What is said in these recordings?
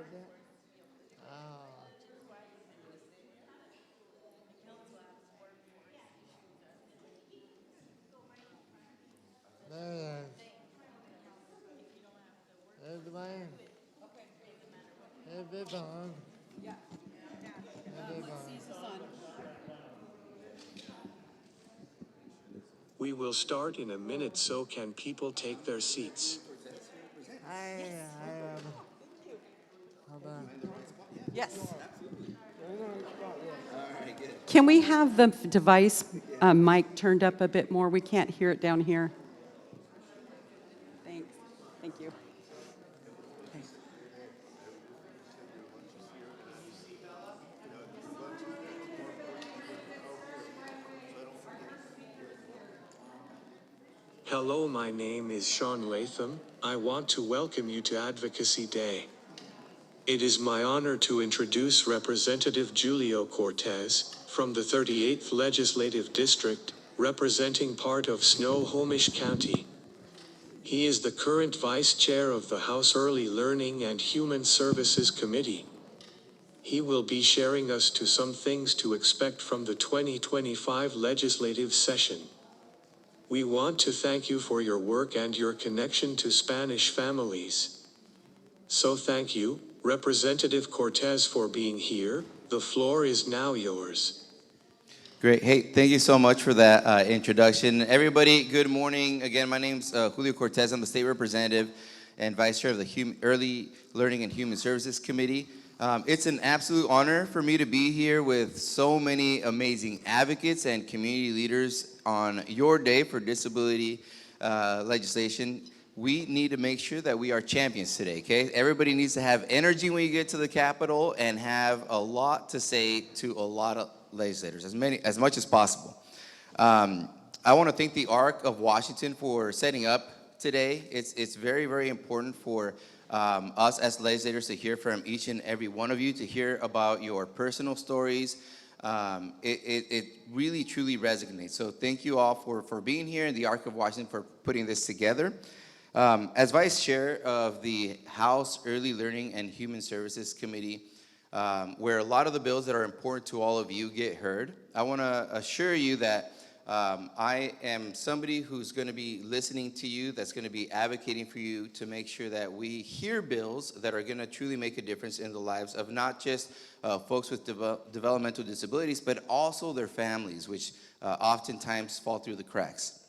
Oh. There it is. There's the man. There's the bond. There's the bond. We will start in a minute, so can people take their seats? I hold on. Yes. Can we have the device mic turned up a bit more? We can't hear it down here. Thanks. Thank you. Okay. Hello, my name is Sean Latham. I want to welcome you to Advocacy Day. It is my honor to introduce Representative Julio Cortez, from the 38th Legislative District, representing part of Snohomish County. He is the current Vice Chair of the House Early Learning and Human Services Committee. He will be sharing us to some things to expect from the 2025 legislative session. We want to thank you for your work and your connection to Spanish families. So thank you, Representative Cortez, for being here. The floor is now yours. Great. Hey, thank you so much for that introduction. Everybody, good morning. Again, my name's Julio Cortez. I'm the state representative and vice chair of the Early Learning and Human Services Committee. It's an absolute honor for me to be here with so many amazing advocates and community leaders on your day for disability legislation. We need to make sure that we are champions today, okay? Everybody needs to have energy when you get to the Capitol and have a lot to say to a lot of legislators, as much as possible. I want to thank the ARC of Washington for setting up today. It's very, very important for us as legislators to hear from each and every one of you, to hear about your personal stories. It really, truly resonates. So thank you all for being here, and the ARC of Washington for putting this together. As vice chair of the House Early Learning and Human Services Committee, where a lot of the bills that are important to all of you get heard, I want to assure you that I am somebody who's going to be listening to you, that's going to be advocating for you to make sure that we hear bills that are going to truly make a difference in the lives of not just folks with developmental disabilities, but also their families, which oftentimes fall through the cracks.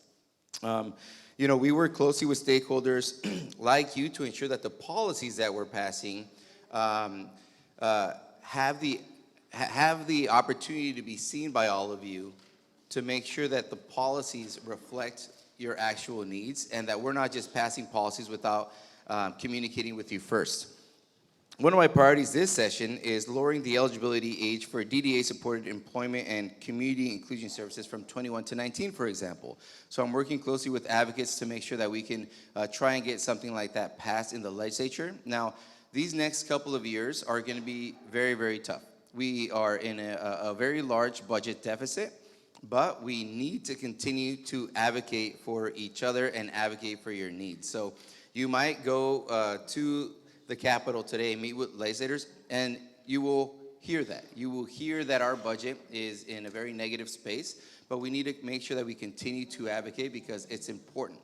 You know, we work closely with stakeholders like you to ensure that the policies that we're passing have the opportunity to be seen by all of you, to make sure that the policies reflect your actual needs, and that we're not just passing policies without communicating with you first. One of my priorities this session is lowering the eligibility age for DDA-supported employment and community inclusion services from 21 to 19, for example. So I'm working closely with advocates to make sure that we can try and get something like that passed in the legislature. Now, these next couple of years are going to be very, very tough. We are in a very large budget deficit, but we need to continue to advocate for each other and advocate for your needs. So you might go to the Capitol today and meet with legislators, and you will hear that. You will hear that our budget is in a very negative space, but we need to make sure that we continue to advocate because it's important.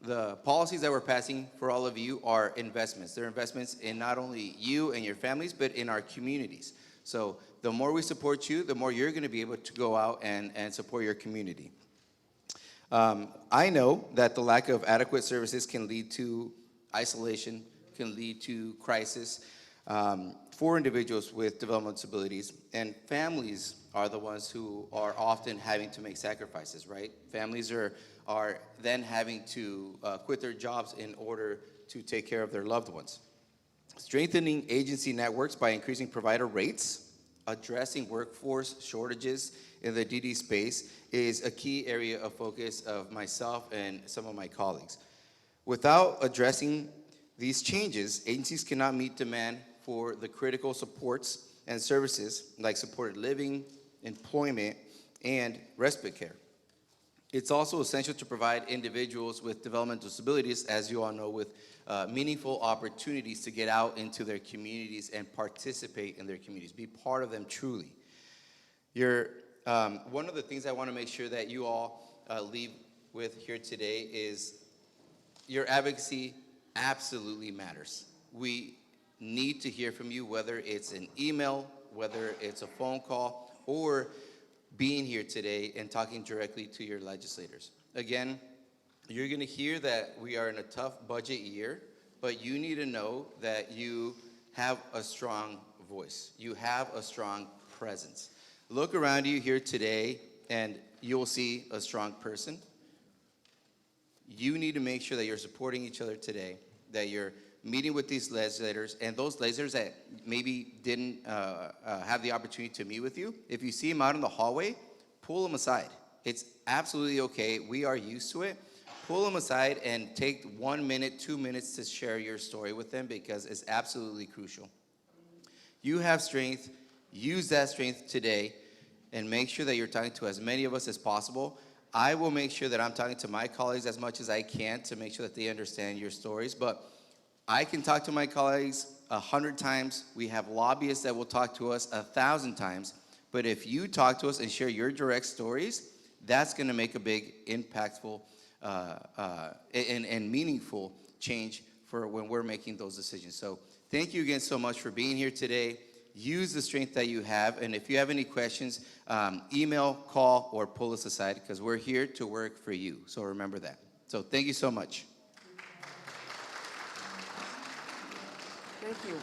The policies that we're passing for all of you are investments. They're investments in not only you and your families, but in our communities. So the more we support you, the more you're going to be able to go out and support your community. I know that the lack of adequate services can lead to isolation, can lead to crisis for individuals with developmental disabilities, and families are the ones who are often having to make sacrifices, right? Families are then having to quit their jobs in order to take care of their loved ones. Strengthening agency networks by increasing provider rates, addressing workforce shortages in the DD space is a key area of focus of myself and some of my colleagues. Without addressing these changes, agencies cannot meet demand for the critical supports and services like supported living, employment, and respite care. It's also essential to provide individuals with developmental disabilities, as you all know, with meaningful opportunities to get out into their communities and participate in their communities, be part of them truly. One of the things I want to make sure that you all leave with here today is your advocacy absolutely matters. We need to hear from you, whether it's an email, whether it's a phone call, or being here today and talking directly to your legislators. Again, you're going to hear that we are in a tough budget year, but you need to know that you have a strong voice. You have a strong presence. Look around you here today, and you'll see a strong person. You need to make sure that you're supporting each other today, that you're meeting with these legislators, and those legislators that maybe didn't have the opportunity to meet with you, if you see them out in the hallway, pull them aside. It's absolutely okay. We are used to it. Pull them aside and take 1 minute, 2 minutes to share your story with them, because it's absolutely crucial. You have strength. Use that strength today and make sure that you're talking to as many of us as possible. I will make sure that I'm talking to my colleagues as much as I can to make sure that they understand your stories. But I can talk to my colleagues 100 times. We have lobbyists that will talk to us 1,000 times. But if you talk to us and share your direct stories, that's going to make a big, impactful, and meaningful change for when we're making those decisions. So thank you again so much for being here today. Use the strength that you have, and if you have any questions, email, call, or pull us aside, because we're here to work for you. So remember that. So thank you so much. Thank you.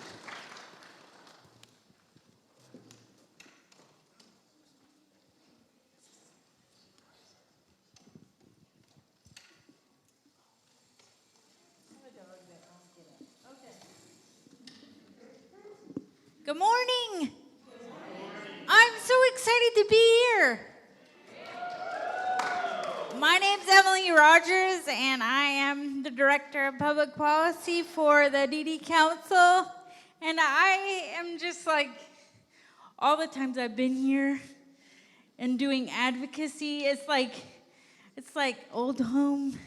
Good morning. I'm so excited to be here. My name's Emily Rogers, and I am the Director of Public Policy for the DD Council. And I am just like, all the times I've been here and doing advocacy, it's like old home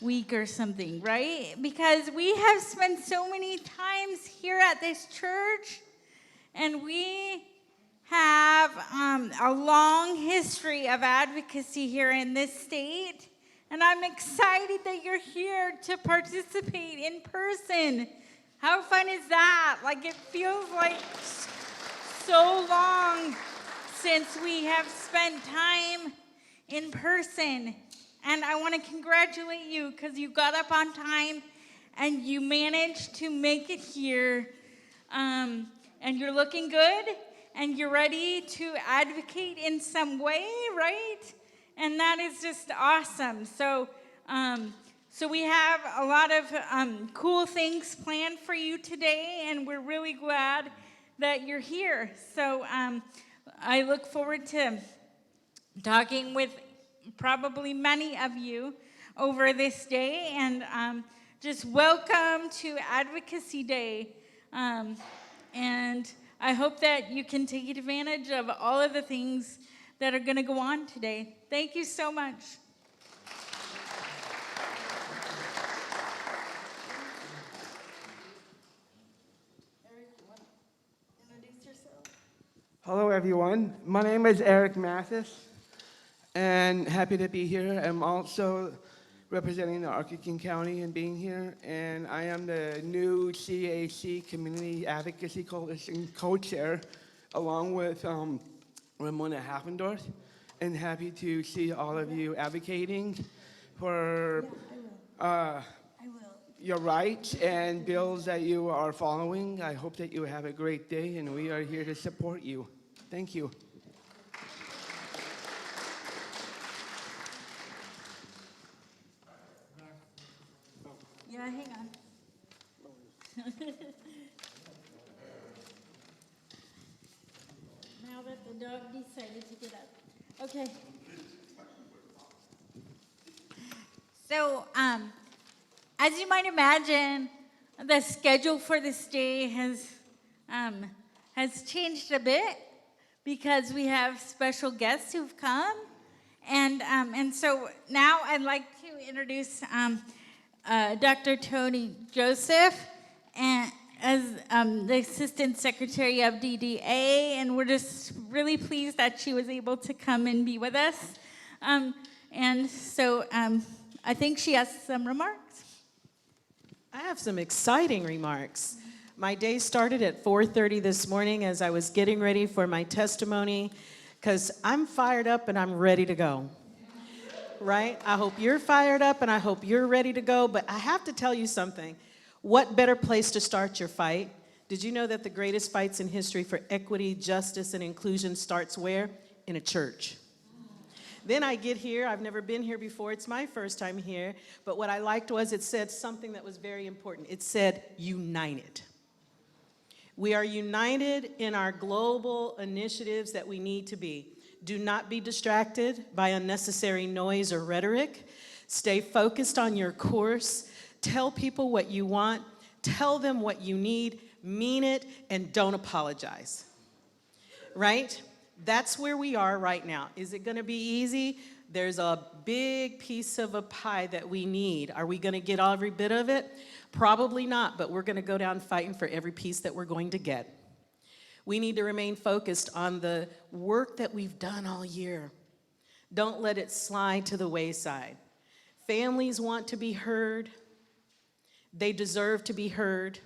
week or something, right? Because we have spent so many times here at this church, and we have a long history of advocacy here in this state. And I'm excited that you're here to participate in person. How fun is that? Like, it feels like so long since we have spent time in person. And I want to congratulate you, because you got up on time and you managed to make it here. And you're looking good, and you're ready to advocate in some way, right? And that is just awesome. So we have a lot of cool things planned for you today, and we're really glad that you're here. So I look forward to talking with probably many of you over this day, and just welcome to Advocacy Day. And I hope that you can take advantage of all of the things that are going to go on today. Thank you so much. Eric, you want to introduce yourself? Hello, everyone. My name is Eric Mathis, and happy to be here. I'm also representing the Arkansas County and being here, and I am the new CAC Community Advocacy Coalition co-chair, along with Ramona Haffendorf, and happy to see all of you advocating for your rights and bills that you are following. I hope that you have a great day, and we are here to support you. Thank you. Yeah, hang on. Now that the dog decided to get up. Okay. So, as you might imagine, the schedule for this day has changed a bit, because we have special guests who've come, And so now I'd like to introduce Dr. Tony Joseph and as the Assistant Secretary of DDA, and we're just really pleased that she was able to come and be with us. And so I think she has some remarks. I have some exciting remarks. My day started at 4:30 this morning as I was getting ready for my testimony, because I'm fired up and I'm ready to go. Right? I hope you're fired up and I hope you're ready to go, but I have to tell you something. What better place to start your fight? Did you know that the greatest fights in history for equity, justice, and inclusion starts where? In a church. Then I get here, I've never been here before, it's my first time here, but what I liked was it said something that was very important. It said, united. We are united in our global initiatives that we need to be. Do not be distracted by unnecessary noise or rhetoric. Stay focused on your course. Tell people what you want. Tell them what you need. Mean it, and don't apologize. Right? That's where we are right now. Is it going to be easy? There's a big piece of a pie that we need. Are we going to get every bit of it? Probably not, but we're going to go down fighting for every piece that we're going to get. We need to remain focused on the work that we've done all year. Don't let it slide to the wayside. Families want to be heard. They deserve to be heard.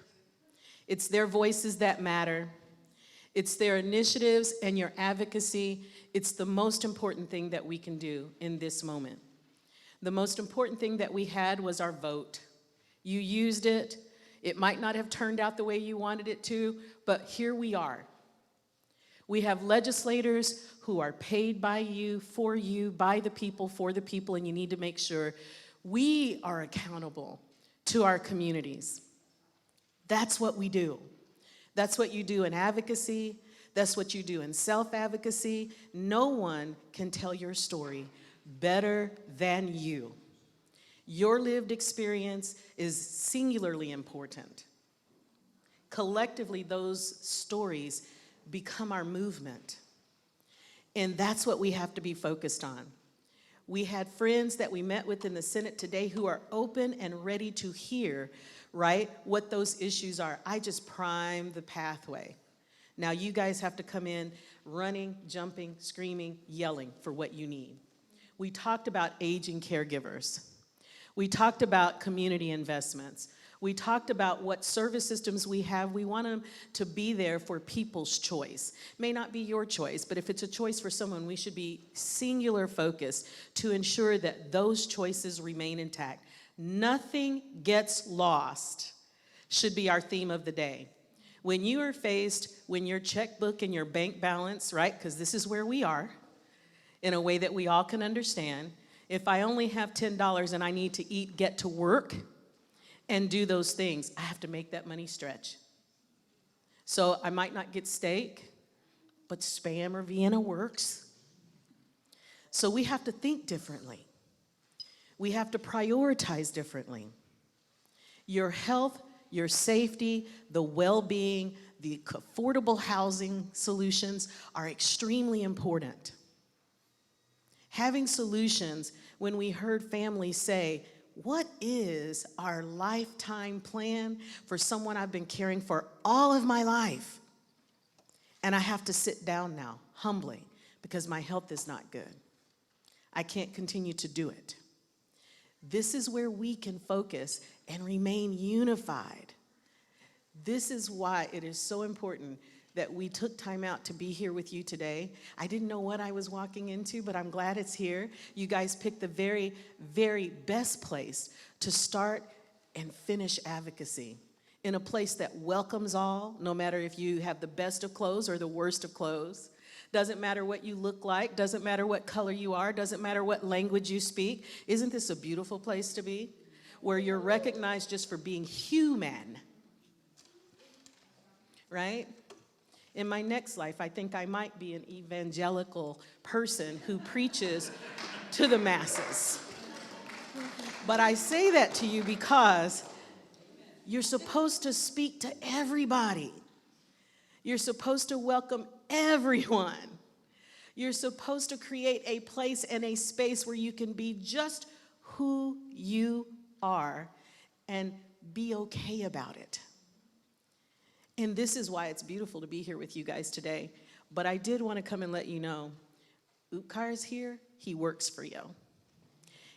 It's their voices that matter. It's their initiatives and your advocacy. It's the most important thing that we can do in this moment. The most important thing that we had was our vote. You used it. It might not have turned out the way you wanted it to, but here we are. We have legislators who are paid by you, by the people, for the people, and you need to make sure we are accountable to our communities. That's what we do. That's what you do in advocacy. That's what you do in self-advocacy. No one can tell your story better than you. Your lived experience is singularly important. Collectively, those stories become our movement. And that's what we have to be focused on. We had friends that we met with in the Senate today who are open and ready to hear, right, what those issues are. I just primed the pathway. Now you guys have to come in running, jumping, screaming, yelling for what you need. We talked about aging caregivers. We talked about community investments. We talked about what service systems we have. We want them to be there for people's choice. May not be your choice, but if it's a choice for someone, we should be singular focused to ensure that those choices remain intact. Nothing gets lost should be our theme of the day. When you are faced, when your checkbook and your bank balance, right, because this is where we are, in a way that we all can understand, if I only have $10 and I need to eat, get to work, and do those things, I have to make that money stretch. So I might not get steak, but Spam or Vienna works. So we have to think differently. We have to prioritize differently. Your health, your safety, the well-being, the affordable housing solutions are extremely important. Having solutions, when we heard families say, what is our lifetime plan for someone I've been caring for all of my life? And I have to sit down now, humbly, because my health is not good. I can't continue to do it. This is where we can focus and remain unified. This is why it is so important that we took time out to be here with you today. I didn't know what I was walking into, but I'm glad it's here. You guys picked the very, very best place to start and finish advocacy, in a place that welcomes all, no matter if you have the best of clothes or the worst of clothes. Doesn't matter what you look like, doesn't matter what color you are, doesn't matter what language you speak. Isn't this a beautiful place to be? Where you're recognized just for being human, right? In my next life, I think I might be an evangelical person who preaches to the masses. But I say that to you because you're supposed to speak to everybody. You're supposed to welcome everyone. You're supposed to create a place and a space where you can be just who you are and be okay about it. And this is why it's beautiful to be here with you guys today. But I did want to come and let you know, Upkar is here, he works for you.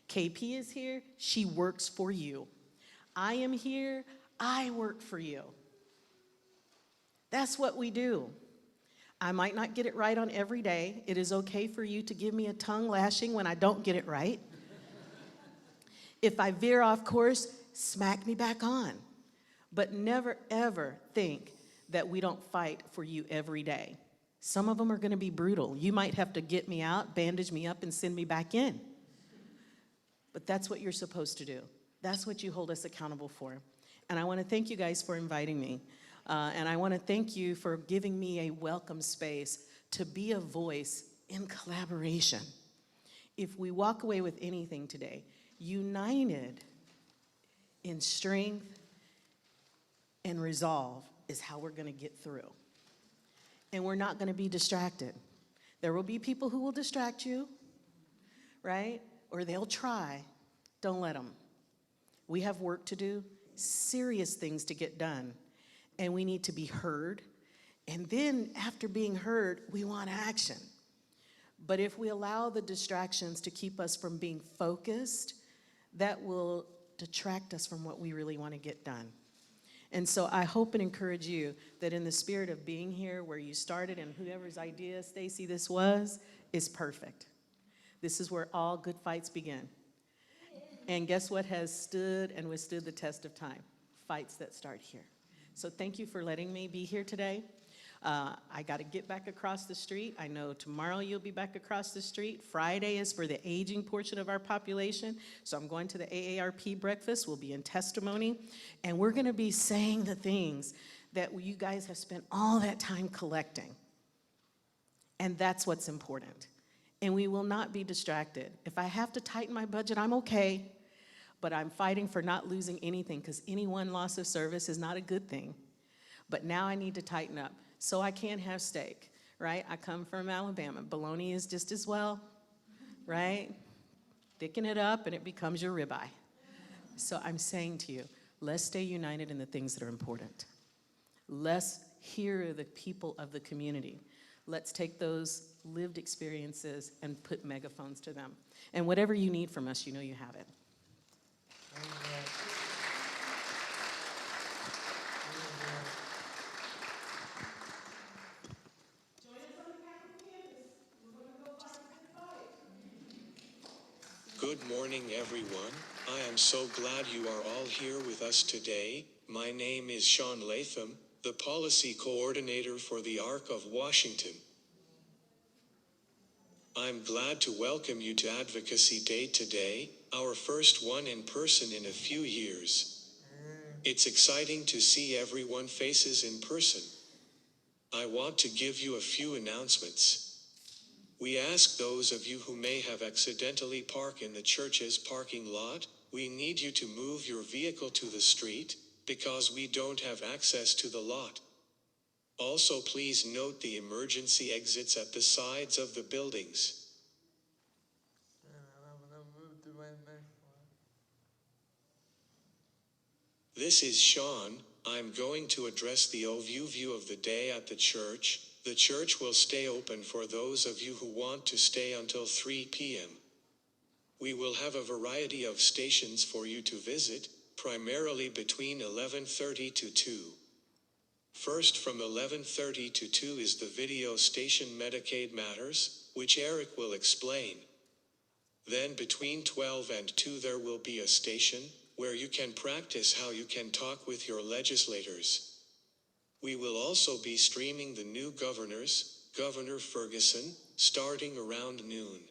KP is here, she works for you. I am here, I work for you. That's what we do. I might not get it right on every day. It is okay for you to give me a tongue lashing when I don't get it right. If I veer off course, smack me back on. But never, ever think that we don't fight for you every day. Some of them are going to be brutal. You might have to get me out, bandage me up, and send me back in. But that's what you're supposed to do. That's what you hold us accountable for. And I want to thank you guys for inviting me. And I want to thank you for giving me a welcome space to be a voice in collaboration. If we walk away with anything today, united in strength and resolve is how we're going to get through. And we're not going to be distracted. There will be people who will distract you, right? Or they'll try. Don't let them. We have work to do, serious things to get done. And we need to be heard. And then after being heard, we want action. But if we allow the distractions to keep us from being focused, that will detract us from what we really want to get done. And so I hope and encourage you that in the spirit of being here where you started and whoever's idea, Stacy, this was, is perfect. This is where all good fights begin. And guess what has stood and withstood the test of time? Fights that start here. So thank you for letting me be here today. I got to get back across the street. I know tomorrow you'll be back across the street. Friday is for the aging portion of our population. So I'm going to the AARP breakfast. We'll be in testimony. And we're going to be saying the things that you guys have spent all that time collecting. And that's what's important. And we will not be distracted. If I have to tighten my budget, I'm okay. But I'm fighting for not losing anything because any one loss of service is not a good thing. But now I need to tighten up. So I can't have steak, right? I come from Alabama. Bologna is just as well, right? Thicken it up and it becomes your ribeye. So I'm saying to you, let's stay united in the things that are important. Let's hear the people of the community. Let's take those lived experiences and put megaphones to them. And whatever you need from us, you know you have it. Good morning, everyone. I am so glad you are all here with us today. My name is Sean Latham, the Policy Coordinator for the ARC of Washington. I'm glad to welcome you to Advocacy Day today, our first one in person in a few years. It's exciting to see everyone faces in person. I want to give you a few announcements. We ask those of you who may have accidentally parked in the church's parking lot, we need you to move your vehicle to the street, because we don't have access to the lot. Also, please note the emergency exits at the sides of the buildings. This is Sean. I'm going to address the overview of the day at the church. The church will stay open for those of you who want to stay until 3 p.m. We will have a variety of stations for you to visit, primarily between 11:30 to 2. First, from 11:30 to 2 is the video station Medicaid Matters, which Eric will explain. Then between 12 and 2 there will be a station where you can practice how you can talk with your legislators. We will also be streaming the new Governor Ferguson, starting around noon.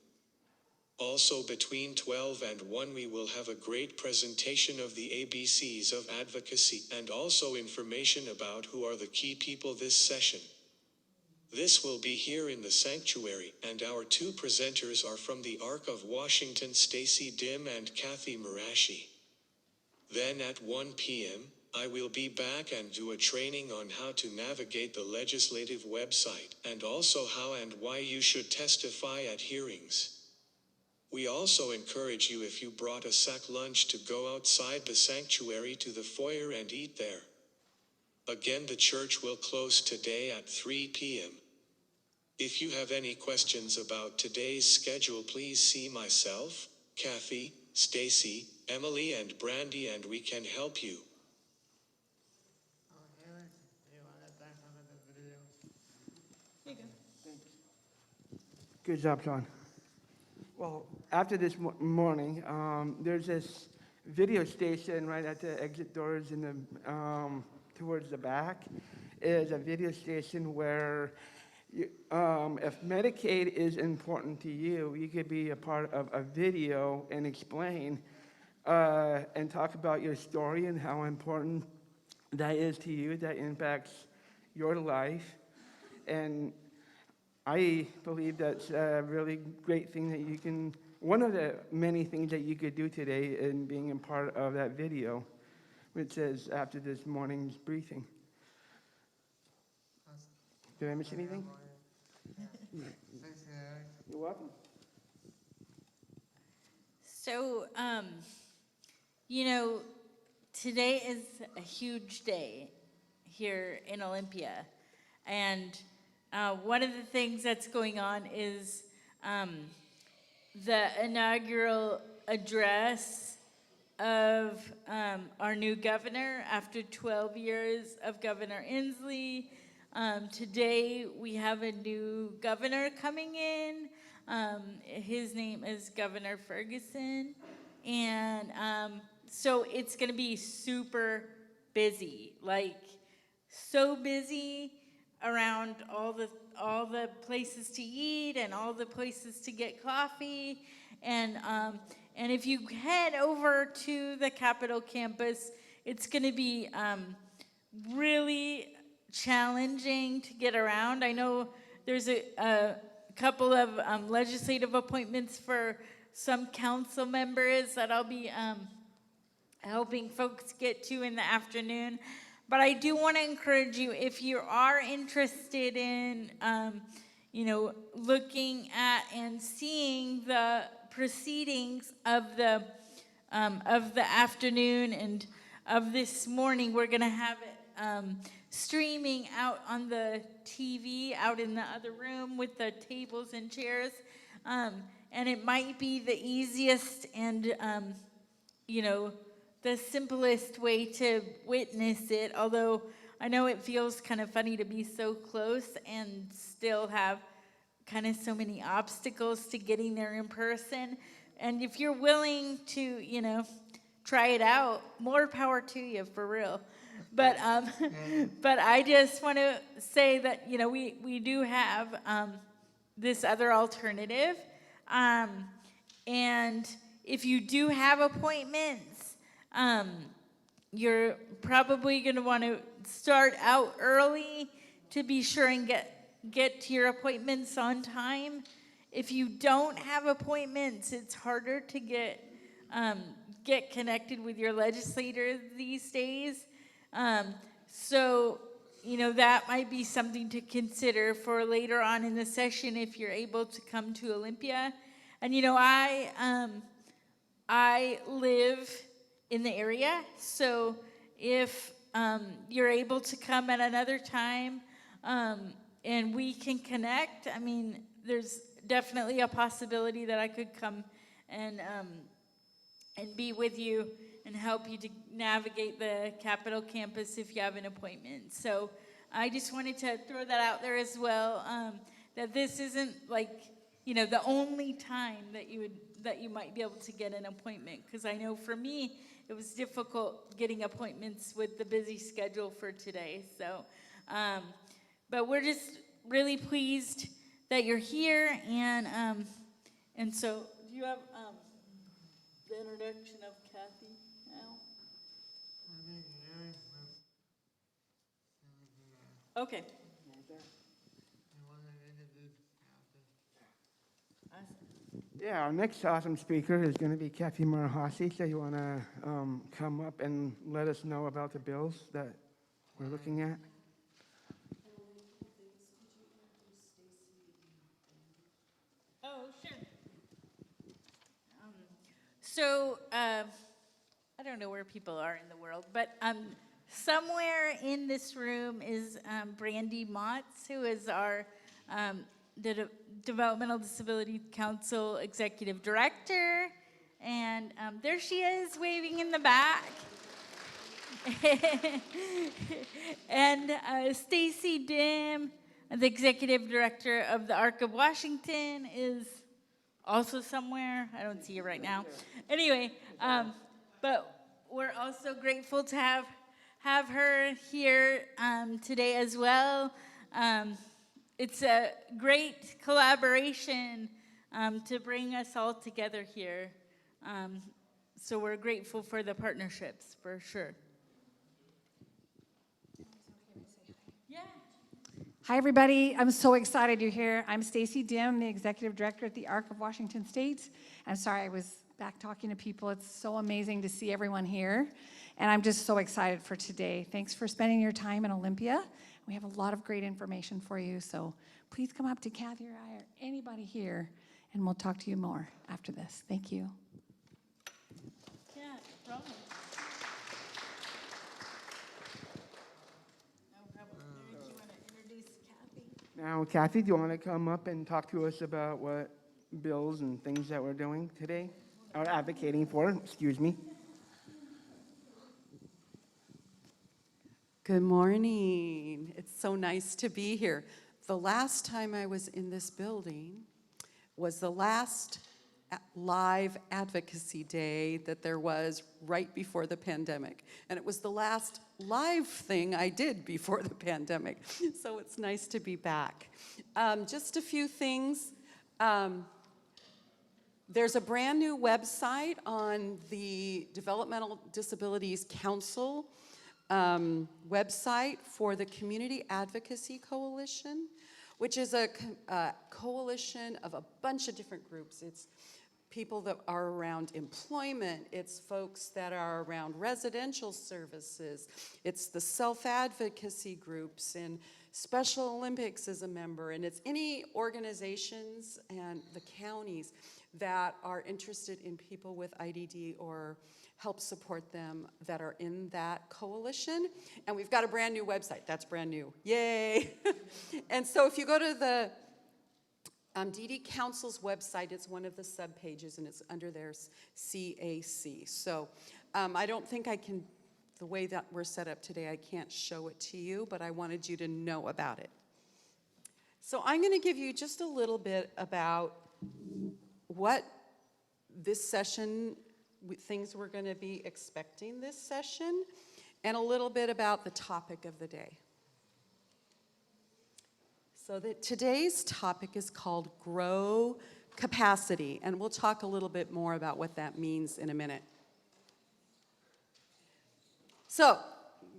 Also between 12 and 1 we will have a great presentation of the ABCs of advocacy and also information about who are the key people this session. This will be here in the sanctuary, and our two presenters are from the ARC of Washington, Stacy Dim and Kathy Marashi. Then at 1 p.m., I will be back and do a training on how to navigate the legislative website, and also how and why you should testify at hearings. We also encourage you, if you brought a sack lunch, to go outside the sanctuary to the foyer and eat there. Again, the church will close today at 3 p.m. If you have any questions about today's schedule, please see myself, Kathy, Stacy, Emily, and Brandy, and we can help you. Oh, Eric, you want to thank for the video? Good job, Sean. Well, after this morning, there's this video station right at the exit doors in the towards the back. It is a video station where if Medicaid is important to you, you could be a part of a video and explain and talk about your story and how important that is to you, that impacts your life. And I believe that's a really great thing that you can, one of the many things that you could do today in being a part of that video, which is after this morning's briefing. Did I miss anything? Thanks, Eric. You're welcome. So, you know, today is a huge day here in Olympia. And one of the things that's going on is the inaugural address of our new governor after 12 years of Governor Inslee. Today we have a new governor coming in. His name is Governor Ferguson. And so it's going to be super busy, like so busy around all the places to eat and all the places to get coffee. And if you head over to the Capitol campus, it's going to be really challenging to get around. I know there's a couple of legislative appointments for some council members that I'll be helping folks get to in the afternoon. But I do want to encourage you, if you are interested in, looking at and seeing the proceedings of the afternoon and of this morning, we're going to have it streaming out on the TV, out in the other room with the tables and chairs. And it might be the easiest and, the simplest way to witness it, although I know it feels kind of funny to be so close and still have kind of so many obstacles to getting there in person. And if you're willing to, try it out, more power to you, for real. But but I just want to say that, we do have this other alternative. And if you do have appointments, you're probably going to want to start out early to be sure and get to your appointments on time. If you don't have appointments, it's harder to get connected with your legislator these days. So, that might be something to consider for later on in the session if you're able to come to Olympia. And, I live in the area, so if you're able to come at another time and we can connect, I mean, there's definitely a possibility that I could come and be with you and help you to navigate the Capitol campus if you have an appointment. So I just wanted to throw that out there as well, that this isn't like, the only time that you might be able to get an appointment, because I know for me, it was difficult getting appointments with the busy schedule for today. So, but we're just really pleased that you're here. And so, do you have the introduction of Kathy now? I think Eric was. Okay. You want to introduce Kathy? Awesome. Yeah, our next awesome speaker is going to be Kathy Marahasi. So you want to come up and let us know about the bills that we're looking at? Oh, sure. So, I don't know where people are in the world, but somewhere in this room is Brandy Motz, who is our Developmental Disability Council Executive Director. And there she is, waving in the back. And Stacy Dim, the Executive Director of the ARC of Washington, is also somewhere. I don't see her right now. Anyway, but we're also grateful to have her here today as well. It's a great collaboration to bring us all together here. So we're grateful for the partnerships, for sure. Yeah. Hi, everybody. I'm so excited you're here. I'm Stacy Dim, the Executive Director at the ARC of Washington State. I'm sorry I was back talking to people. It's so amazing to see everyone here. And I'm just so excited for today. Thanks for spending your time in Olympia. We have a lot of great information for you. So please come up to Kathy or I or anybody here, and we'll talk to you more after this. Thank you. Yeah, no problem. No problem. Eric, you want to introduce Kathy? Now, Kathy, do you want to come up and talk to us about what bills and things that we're doing today, or advocating for, excuse me? Good morning. It's so nice to be here. The last time I was in this building was the last live advocacy day that there was right before the pandemic. And it was the last live thing I did before the pandemic. So it's nice to be back. Just a few things. There's a brand new website on the Developmental Disabilities Council website for the Community Advocacy Coalition, which is a coalition of a bunch of different groups. It's people that are around employment, it's folks that are around residential services, it's the self-advocacy groups, and Special Olympics is a member, and it's any organizations and the counties that are interested in people with IDD or help support them that are in that coalition. And we've got a brand new website. That's brand new. Yay! And so if you go to the DD Council's website, it's one of the sub-pages, and it's under their CAC. So I don't think I can, the way that we're set up today, I can't show it to you, but I wanted you to know about it. So I'm going to give you just a little bit about what this session, things we're going to be expecting this session, and a little bit about the topic of the day. So today's topic is called Grow Capacity, and we'll talk a little bit more about what that means in a minute. So,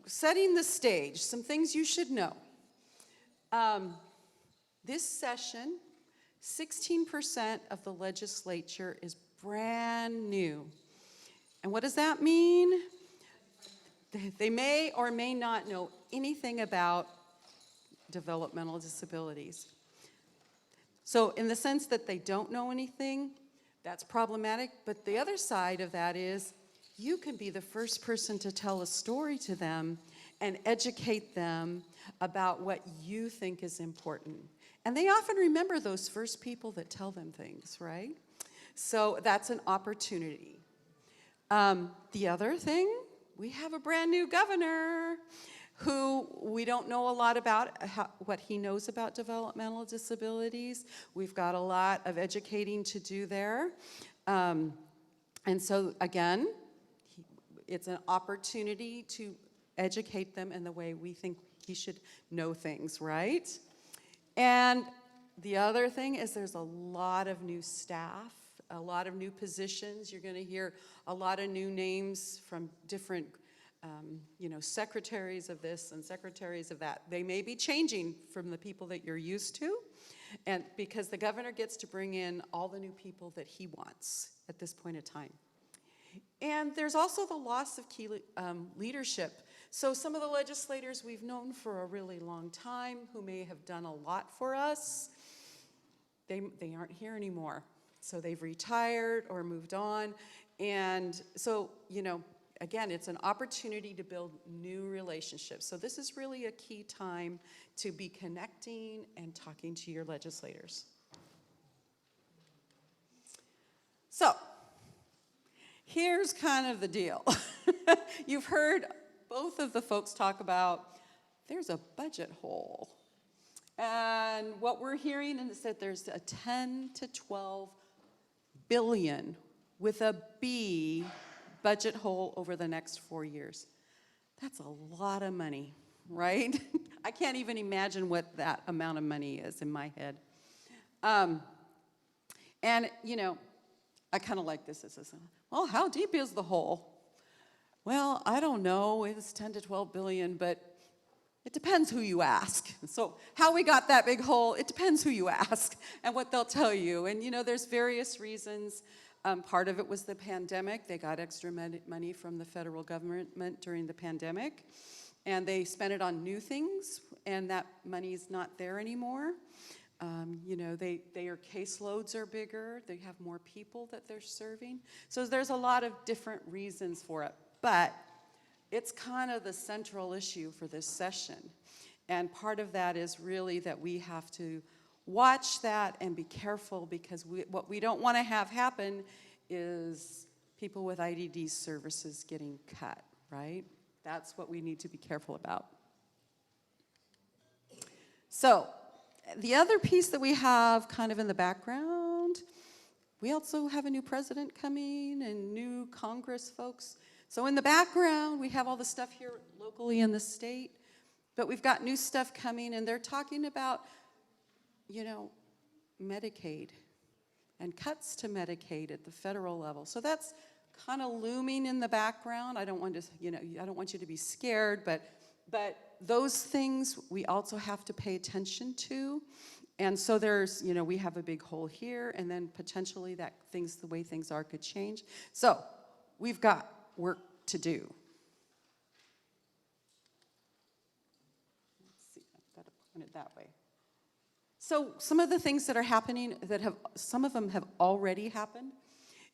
setting the stage, some things you should know. This session, 16% of the legislature is brand new. And what does that mean? They may or may not know anything about developmental disabilities. So in the sense that they don't know anything, that's problematic. But the other side of that is you can be the first person to tell a story to them and educate them about what you think is important. And they often remember those first people that tell them things, right? So that's an opportunity. The other thing, we have a brand new governor who we don't know a lot about what he knows about developmental disabilities. We've got a lot of educating to do there. And so again, it's an opportunity to educate them in the way we think he should know things, right? And the other thing is there's a lot of new staff, a lot of new positions. You're going to hear a lot of new names from different secretaries of this and secretaries of that. They may be changing from the people that you're used to, and because the governor gets to bring in all the new people that he wants at this point in time. And there's also the loss of key leadership. So some of the legislators we've known for a really long time who may have done a lot for us, they aren't here anymore. So they've retired or moved on. And so, again, it's an opportunity to build new relationships. So this is really a key time to be connecting and talking to your legislators. So here's kind of the deal. You've heard both of the folks talk about there's a budget hole. And what we're hearing is that there's a 10 to 12 billion with a B budget hole over the next 4 years. That's a lot of money, right? I can't even imagine what that amount of money is in my head. And, I kind of like this. Well, how deep is the hole? Well, I don't know. It's 10 to 12 billion, but it depends who you ask. So how we got that big hole, it depends who you ask and what they'll tell you. And, there's various reasons. Part of it was the pandemic. They got extra money from the federal government during the pandemic, and they spent it on new things, and that money's not there anymore. Their caseloads are bigger. They have more people that they're serving. So there's a lot of different reasons for it, but it's kind of the central issue for this session. And part of that is really that we have to watch that and be careful, because what we don't want to have happen is people with IDD services getting cut, right? That's what we need to be careful about. So the other piece that we have kind of in the background, we also have a new president coming and new Congress folks. So in the background, we have all the stuff here locally in the state, but we've got new stuff coming, and they're talking about Medicaid and cuts to Medicaid at the federal level. So that's kind of looming in the background. I don't want you to be scared, but those things we also have to pay attention to. And so there's, we have a big hole here, and then potentially the way things are could change. So we've got work to do. Let's see, I've got to point it that way. So some of the things that are happening, some of them have already happened,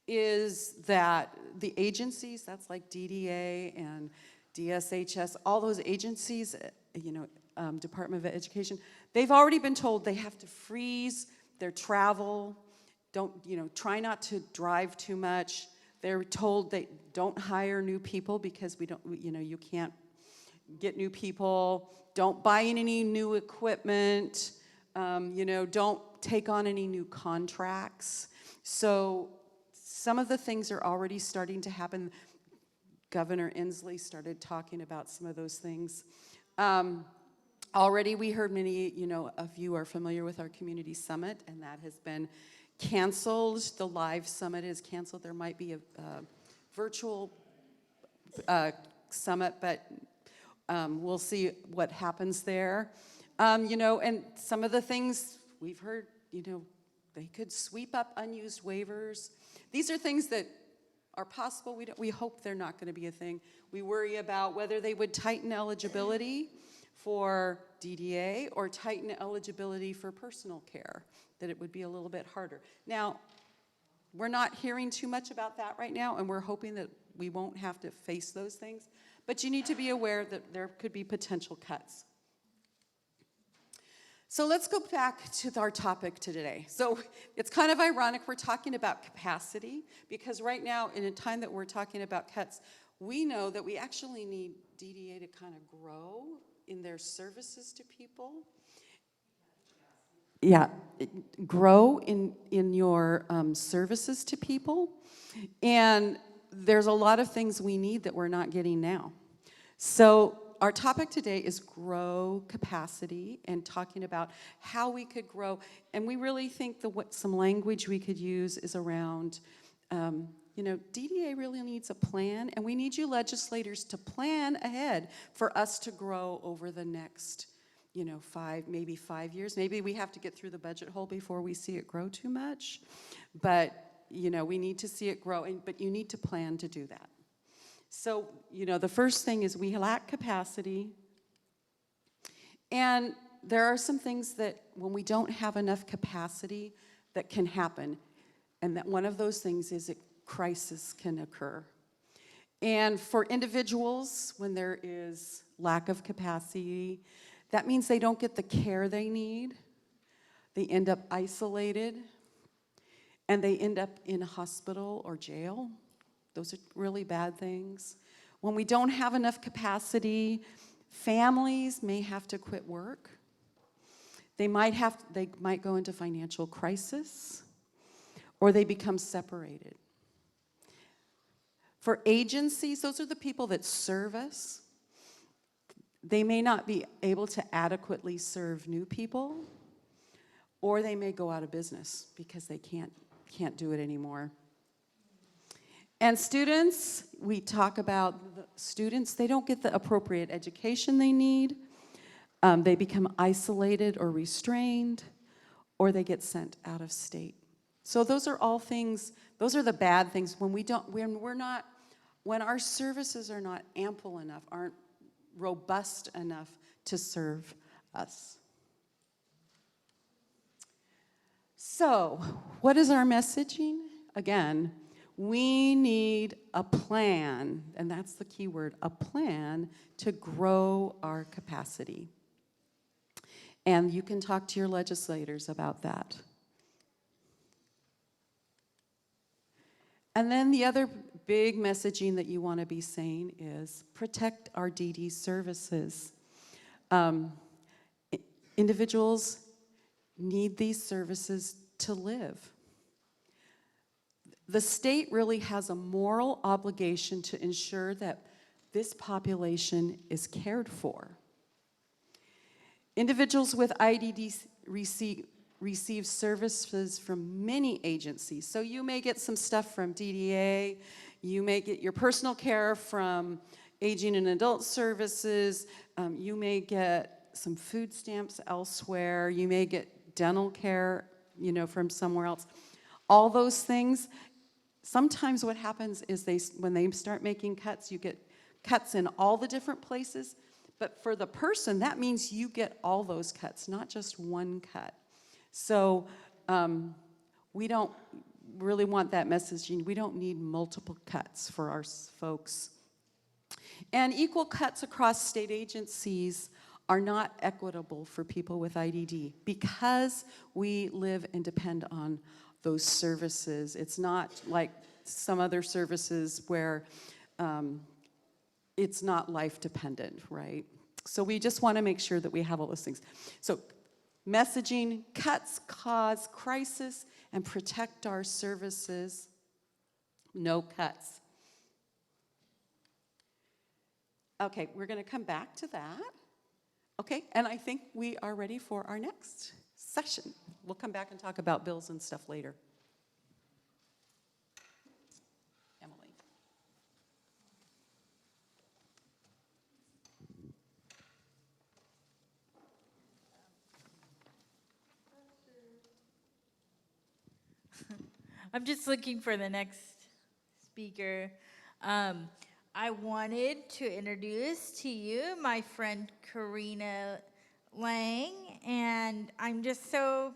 is that the agencies, that's like DDA and DSHS, all those agencies, Department of Education, they've already been told they have to freeze their travel, try not to drive too much. They're told they don't hire new people because you can't get new people. Don't buy any new equipment. Don't take on any new contracts. So some of the things are already starting to happen. Governor Inslee started talking about some of those things. Already we heard many, of you are familiar with our community summit, and that has been canceled. The live summit is canceled. There might be a virtual summit, but we'll see what happens there. And some of the things we've heard, they could sweep up unused waivers. These are things that are possible. We hope they're not going to be a thing. We worry about whether they would tighten eligibility for DDA or tighten eligibility for personal care, that it would be a little bit harder. Now, we're not hearing too much about that right now, and we're hoping that we won't have to face those things. But you need to be aware that there could be potential cuts. So let's go back to our topic today. So it's kind of ironic we're talking about capacity, because right now, in a time that we're talking about cuts, we know that we actually need DDA to kind of grow in their services to people. Yeah, grow in your services to people. And there's a lot of things we need that we're not getting now. So our topic today is grow capacity, and talking about how we could grow. And we really think some language we could use is around DDA really needs a plan, and we need you legislators to plan ahead for us to grow over the next, maybe 5 years. Maybe we have to get through the budget hole before we see it grow too much. But, we need to see it grow, but you need to plan to do that. So, the first thing is we lack capacity. And there are some things that when we don't have enough capacity that can happen. And that one of those things is a crisis can occur. And for individuals, when there is lack of capacity, that means they don't get the care they need. They end up isolated, and they end up in a hospital or jail. Those are really bad things. When we don't have enough capacity, families may have to quit work. They might go into financial crisis, or they become separated. For agencies, those are the people that serve us. They may not be able to adequately serve new people, or they may go out of business because they can't do it anymore. And students, we talk about the students, they don't get the appropriate education they need. They become isolated or restrained, or they get sent out of state. So those are all things, those are the bad things when our services are not ample enough, aren't robust enough to serve us. So, what is our messaging? Again, we need a plan, and that's the key word, a plan to grow our capacity. And you can talk to your legislators about that. And then the other big messaging that you want to be saying is protect our DD services. Individuals need these services to live. The state really has a moral obligation to ensure that this population is cared for. Individuals with IDD receive services from many agencies. So you may get some stuff from DDA, you may get your personal care from Aging and Adult Services, you may get some food stamps elsewhere, you may get dental care, from somewhere else. All those things, sometimes what happens is when they start making cuts, you get cuts in all the different places, but for the person, that means you get all those cuts, not just one cut. So we don't really want that messaging. We don't need multiple cuts for our folks. And equal cuts across state agencies are not equitable for people with IDD because we live and depend on those services. It's not like some other services where it's not life dependent, right? So we just want to make sure that we have all those things. So messaging, cuts cause crisis, and protect our services. No cuts. Okay, we're going to come back to that. Okay, and I think we are ready for our next session. We'll come back and talk about bills and stuff later. Emily. I'm just looking for the next speaker. I wanted to introduce to you my friend Karina Lang, and I'm just so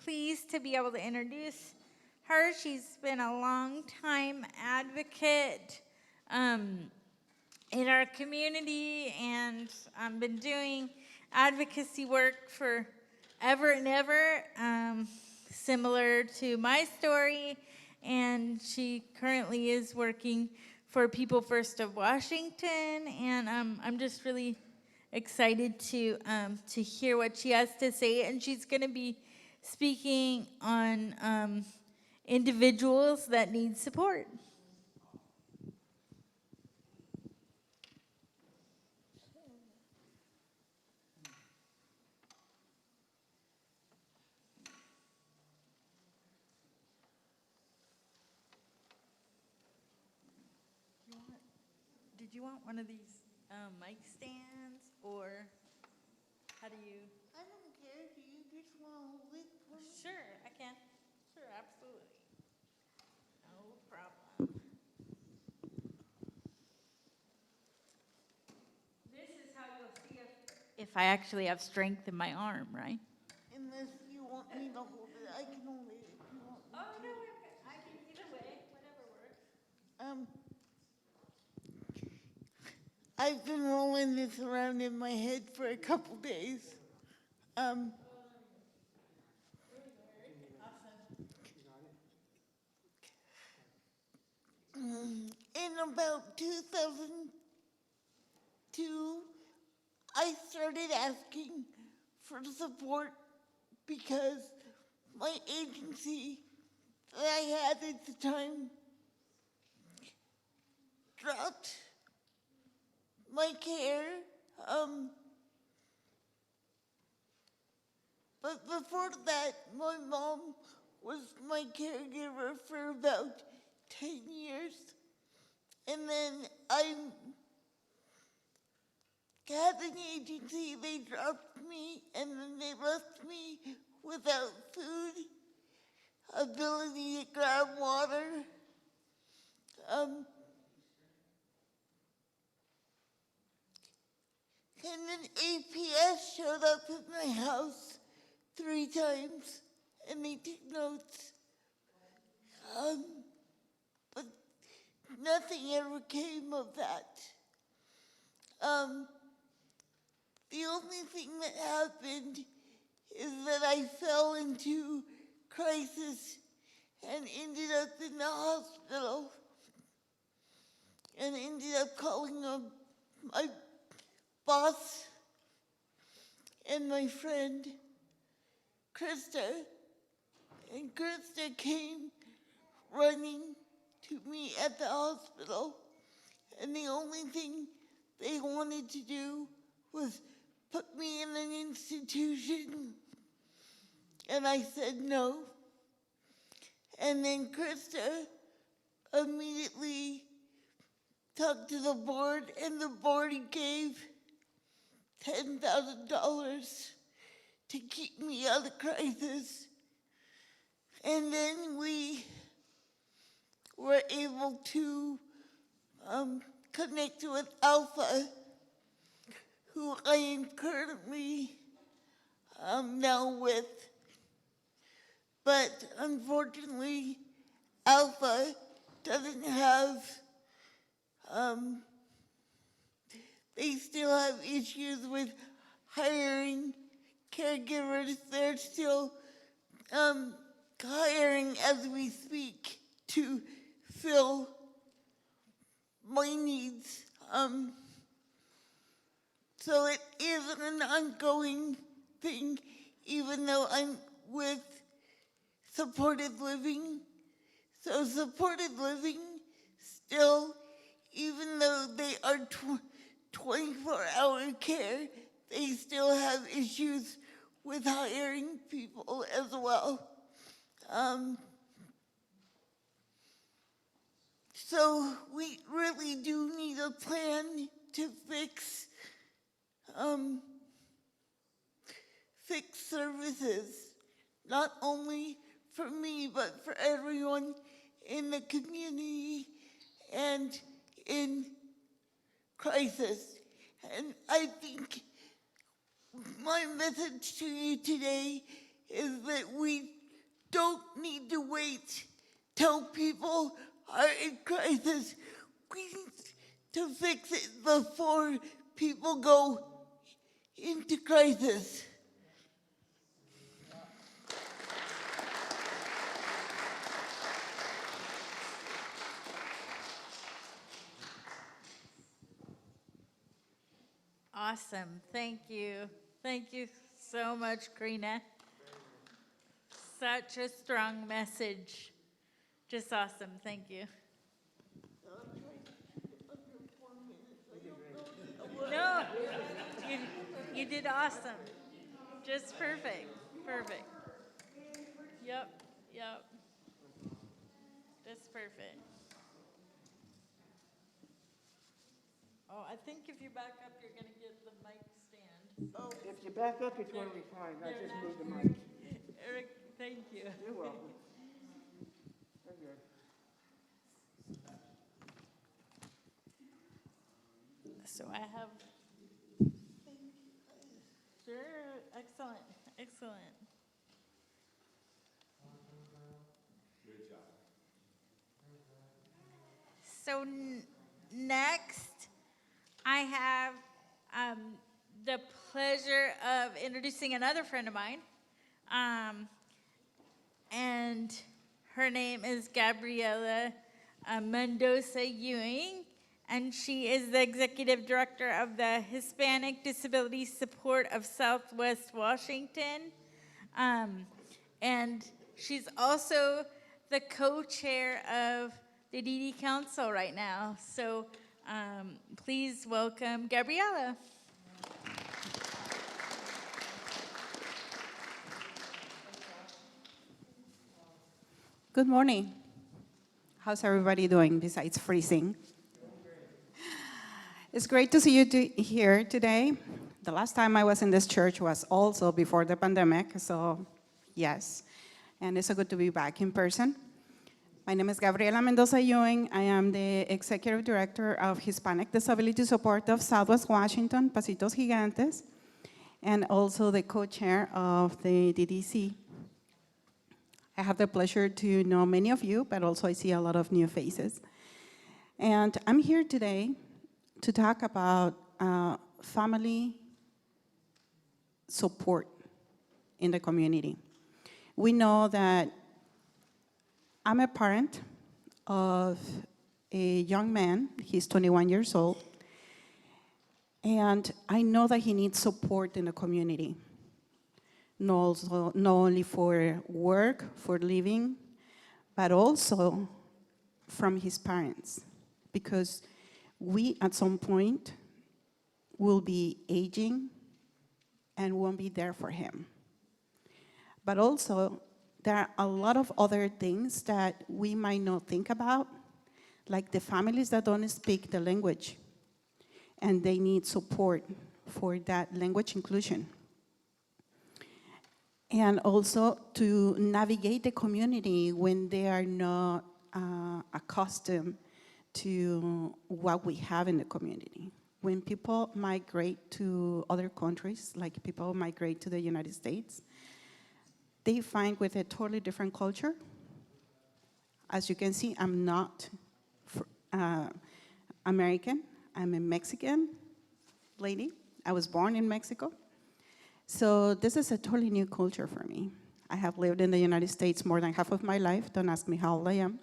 pleased to be able to introduce her. She's been a long-time advocate in our community, and I've been doing advocacy work for ever and ever, similar to my story, and she currently is working for People First of Washington, and I'm just really excited to hear what she has to say, and she's going to be speaking on individuals that need support. you want one of these mic stands, or how do you? I don't care. Do you just want to hold it for me? Sure, I can. Sure, absolutely. No problem. This is how you'll see if I actually have strength in my arm, right? Unless you want me to hold it, I can hold it if you want me. Oh, no, I can either way, whatever works. I've been rolling this around in my head for a couple days. In about 2002, I started asking for support because my agency that I had at the time dropped my care. But before that, my mom was my caregiver for about 10 years. And then I had an agency, they dropped me, and then they left me without food, ability to grab water. And then APS showed up at my house 3 times, and they took notes. But nothing ever came of that. The only thing that happened is that I fell into crisis and ended up in the hospital and ended up calling my boss and my friend, Krista. And Krista came running to me at the hospital, and the only thing they wanted to do was put me in an institution, and I said no. And then Krista immediately talked to the board, and the board gave $10,000 to keep me out of crisis. And then we were able to connect with Alpha, who I am currently now with. But unfortunately, Alpha doesn't have, they still have issues with hiring caregivers. They're still hiring as we speak to fill my needs. So it is an ongoing thing, even though I'm with supported living. So supported living still, even though they are 24-hour care, they still have issues with hiring people as well. So we really do need a plan to fix services, not only for me, but for everyone in the community and in crisis. And I think my message to you today is that we don't need to wait till people are in crisis. We need to fix it before people go into crisis. Awesome. Thank you. Thank you so much, Karina. Such a strong message. Just awesome. Thank you. No, you did awesome. Just perfect. Perfect. Yep. Just perfect. Oh, I think if you back up, you're gonna get the mic stand. Oh, if you back up, you're totally fine. I just moved the mic. Eric, thank you. You're welcome. Very good. So I have. Sure, excellent, excellent. So next, I have the pleasure of introducing another friend of mine. And her name is Gabriela Mendoza Ewing, and she is the executive director of the Hispanic Disability Support of Southwest Washington. And she's also the co-chair of the DD Council right now. So please welcome Gabriela. Good morning. How's everybody doing besides freezing? It's great to see you here today. The last time I was in this church was also before the pandemic, so yes. And it's so good to be back in person. My name is Gabriela Mendoza Ewing. I am the Executive Director of Hispanic Disability Support of Southwest Washington, Pasitos Gigantes, and also the co-chair of the DDC. I have the pleasure to know many of you, but also I see a lot of new faces. And I'm here today to talk about family support in the community. We know that I'm a parent of a young man. He's 21 years old. And I know that he needs support in the community. Not only for work, for living, but also from his parents. Because we, at some point, will be aging and won't be there for him. But also, there are a lot of other things that we might not think about, like the families that don't speak the language, and they need support for that language inclusion. And also to navigate the community when they are not accustomed to what we have in the community. When people migrate to other countries, like people migrate to the United States, they find with a totally different culture. As you can see, I'm not American. I'm a Mexican lady. I was born in Mexico. So this is a totally new culture for me. I have lived in the United States more than half of my life. Don't ask me how old I am.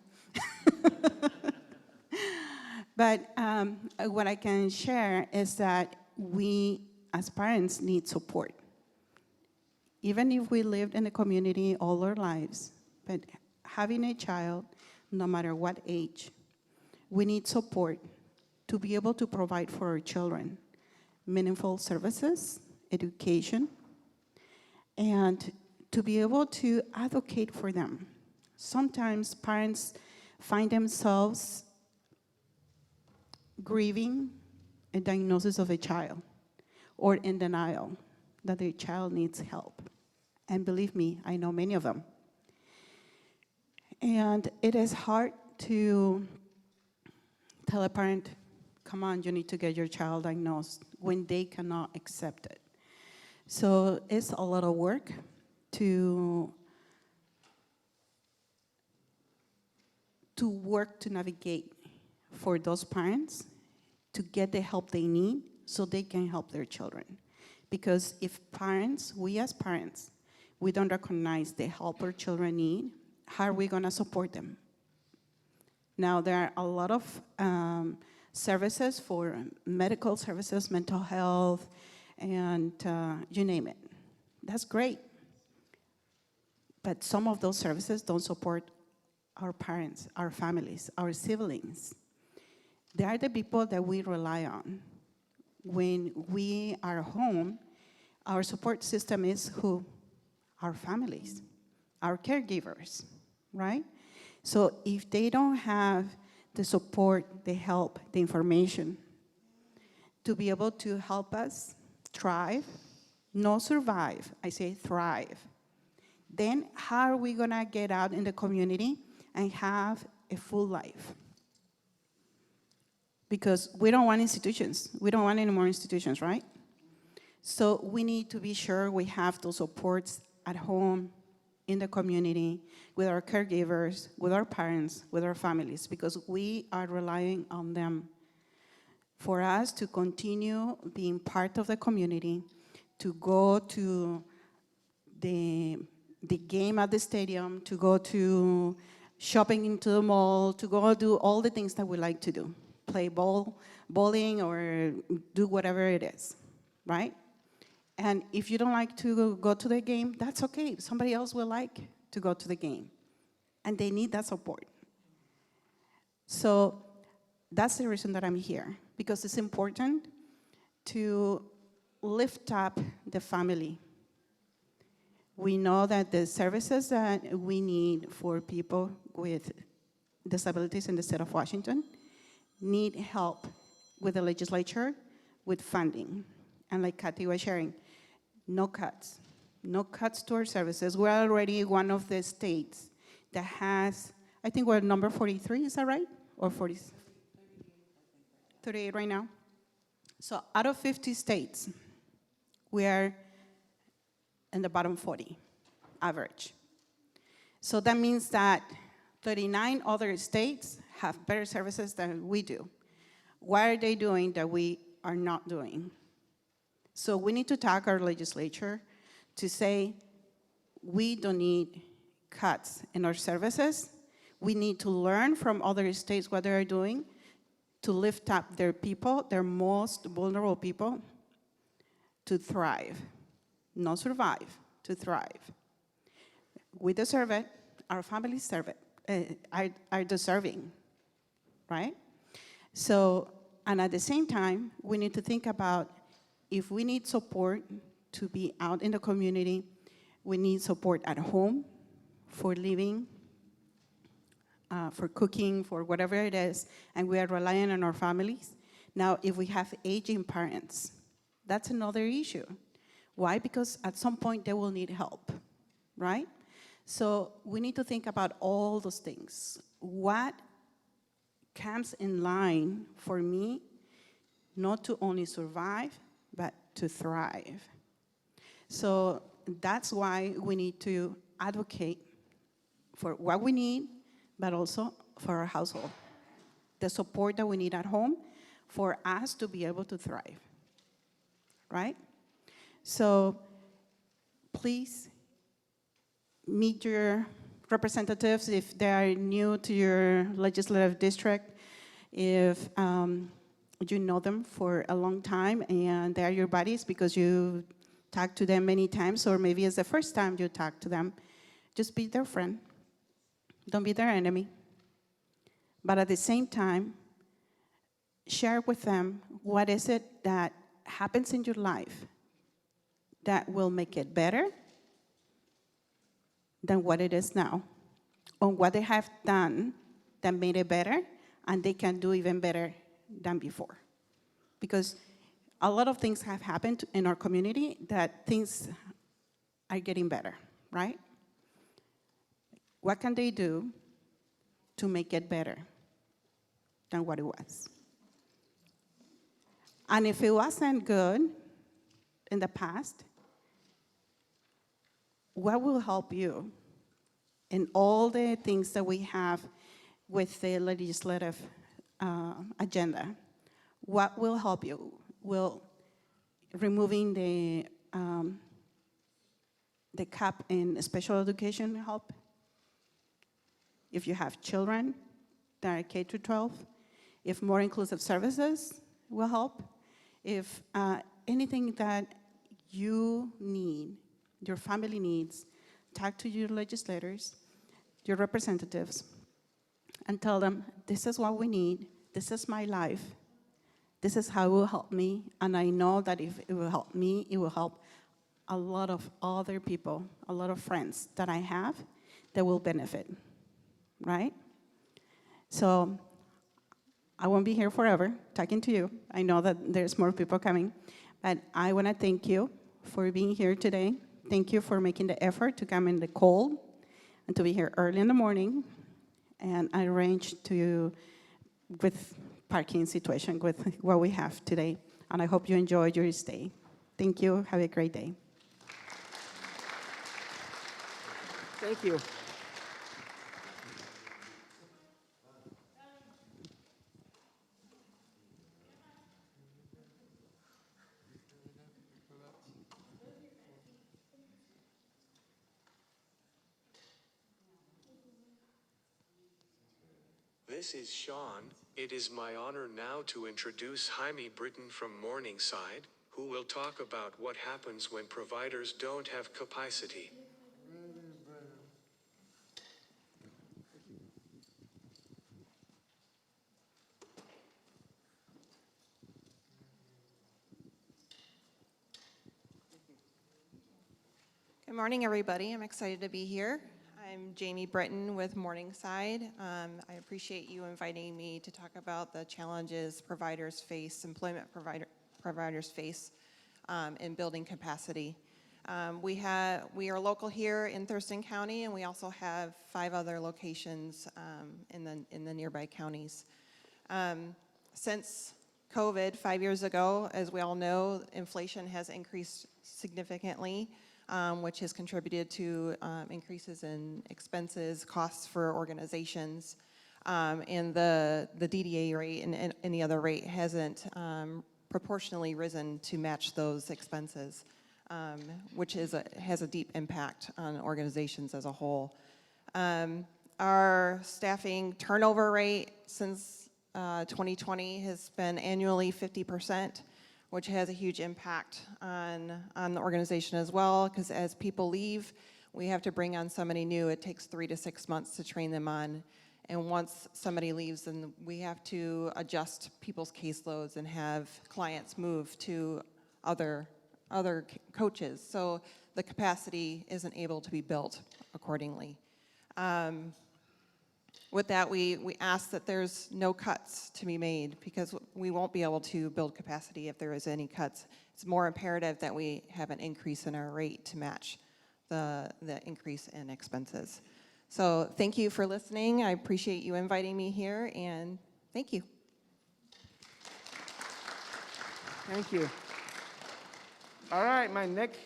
But what I can share is that we, as parents, need support. Even if we lived in the community all our lives, but having a child, no matter what age, we need support to be able to provide for our children meaningful services, education, and to be able to advocate for them. Sometimes parents find themselves grieving a diagnosis of a child or in denial that their child needs help. And believe me, I know many of them. And it is hard to tell a parent, come on, you need to get your child diagnosed, when they cannot accept it. So it's a lot of work to work to navigate for those parents to get the help they need so they can help their children. Because if parents, we as parents, we don't recognize the help our children need, how are we gonna support them? Now, there are a lot of services for medical services, mental health, and you name it. That's great. But some of those services don't support our parents, our families, our siblings. They are the people that we rely on. When we are home, our support system is who? Our families, our caregivers, right? So if they don't have the support, the help, the information, to be able to help us thrive, not survive, I say thrive. Then how are we gonna get out in the community and have a full life? Because we don't want institutions. We don't want any more institutions, right? So we need to be sure we have those supports at home, in the community, with our caregivers, with our parents, with our families, because we are relying on them for us to continue being part of the community, to go to the game at the stadium, to go to shopping into the mall, to go do all the things that we like to do, play bowling or do whatever it is, right? And if you don't like to go to the game, that's okay. Somebody else will like to go to the game. And they need that support. So that's the reason that I'm here, because it's important to lift up the family. We know that the services that we need for people with disabilities in the state of Washington need help with the legislature, with funding. And like Kathy was sharing, no cuts to our services. We're already one of the states that has, I think we're number 43, is that right? Or 40? 38 right now. So out of 50 states, we are in the bottom 40 average. So that means that 39 other states have better services than we do. What are they doing that we are not doing? So we need to talk our legislature to say, we don't need cuts in our services. We need to learn from other states what they're doing to lift up their people, their most vulnerable people, to thrive, not survive, to thrive. We deserve it, our families deserve it, are deserving, right? So, and at the same time, we need to think about if we need support to be out in the community, we need support at home for living, for cooking, for whatever it is, and we are relying on our families. Now, if we have aging parents, that's another issue. Why? Because at some point they will need help, right? So we need to think about all those things. What comes in line for me, not to only survive, but to thrive. So that's why we need to advocate for what we need, but also for our household. The support that we need at home for us to be able to thrive, right? So please meet your representatives if they are new to your legislative district, if you know them for a long time and they are your buddies because you talked to them many times, or maybe it's the first time you talk to them, just be their friend. Don't be their enemy. But at the same time, share with them what is it that happens in your life that will make it better than what it is now, or what they have done that made it better, and they can do even better than before. Because a lot of things have happened in our community that things are getting better, right? What can they do to make it better than what it was? And if it wasn't good in the past, what will help you in all the things that we have with the legislative agenda? What will help you? Will removing the cap in special education help? If you have children that are K through 12, if more inclusive services will help, if anything that you need, your family needs, talk to your legislators, your representatives, and tell them, this is what we need, this is my life, this is how it will help me, and I know that if it will help me, it will help a lot of other people, a lot of friends that I have that will benefit, right? So I won't be here forever talking to you. I know that there's more people coming, but I want to thank you for being here today. Thank you for making the effort to come in the cold and to be here early in the morning. And I arranged to you with parking situation with what we have today. And I hope you enjoyed your stay. Thank you. Have a great day. Thank you. This is Sean. It is my honor now to introduce Jaime Britton from Morningside, who will talk about what happens when providers don't have capacity. Good morning, everybody. I'm excited to be here. I'm Jamie Britton with Morningside. I appreciate you inviting me to talk about the challenges providers face, providers face in building capacity. We are local here in Thurston County, and we also have 5 other locations in the nearby counties. Since COVID 5 years ago, as we all know, inflation has increased significantly, which has contributed to increases in expenses, costs for organizations, and the DDA rate and any other rate hasn't proportionally risen to match those expenses, which has a deep impact on organizations as a whole. Our staffing turnover rate since 2020 has been annually 50%. Which has a huge impact on the organization as well, because as people leave, we have to bring on somebody new. It takes 3 to 6 months to train them on. And once somebody leaves, then we have to adjust people's caseloads and have clients move to other coaches. So the capacity isn't able to be built accordingly. With that, we ask that there's no cuts to be made because we won't be able to build capacity if there is any cuts. It's more imperative that we have an increase in our rate to match the increase in expenses. So thank you for listening. I appreciate you inviting me here, and thank you. Thank you. All right, my next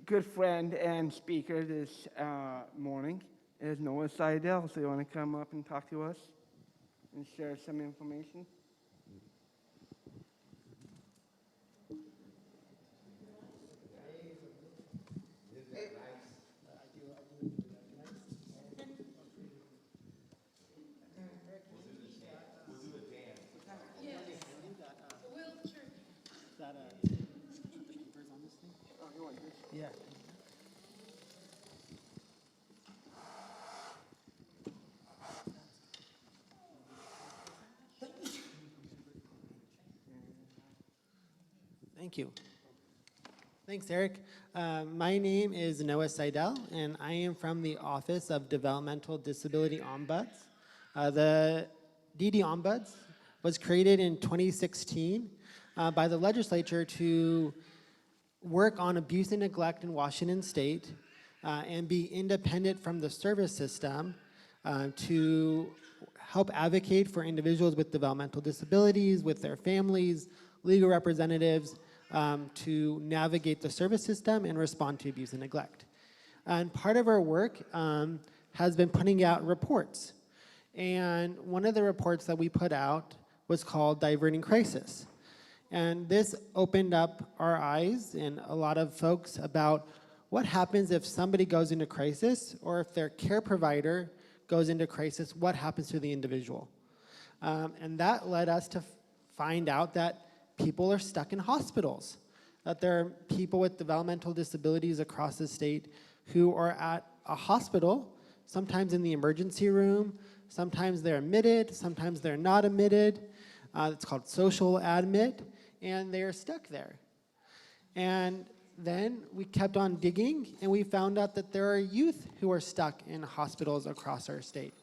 good friend and speaker this morning is Noah Seidel. So you want to come up and talk to us and share some information? Yeah. Thank you. Thanks, Eric. My name is Noah Seidel, and I am from the Office of Developmental Disability Ombuds. The DD Ombuds was created in 2016 by the legislature to work on abuse and neglect in Washington State and be independent from the service system to help advocate for individuals with developmental disabilities, with their families, legal representatives, to navigate the service system and respond to abuse and neglect. And part of our work has been putting out reports. And one of the reports that we put out was called Diverting Crisis. And this opened up our eyes and a lot of folks about what happens if somebody goes into crisis or if their care provider goes into crisis, what happens to the individual. And that led us to find out that people are stuck in hospitals, that there are people with developmental disabilities across the state who are at a hospital, sometimes in the emergency room, sometimes they're admitted, sometimes they're not admitted. It's called social admit, and they're stuck there. And then we kept on digging, and we found out that there are youth who are stuck in hospitals across our state.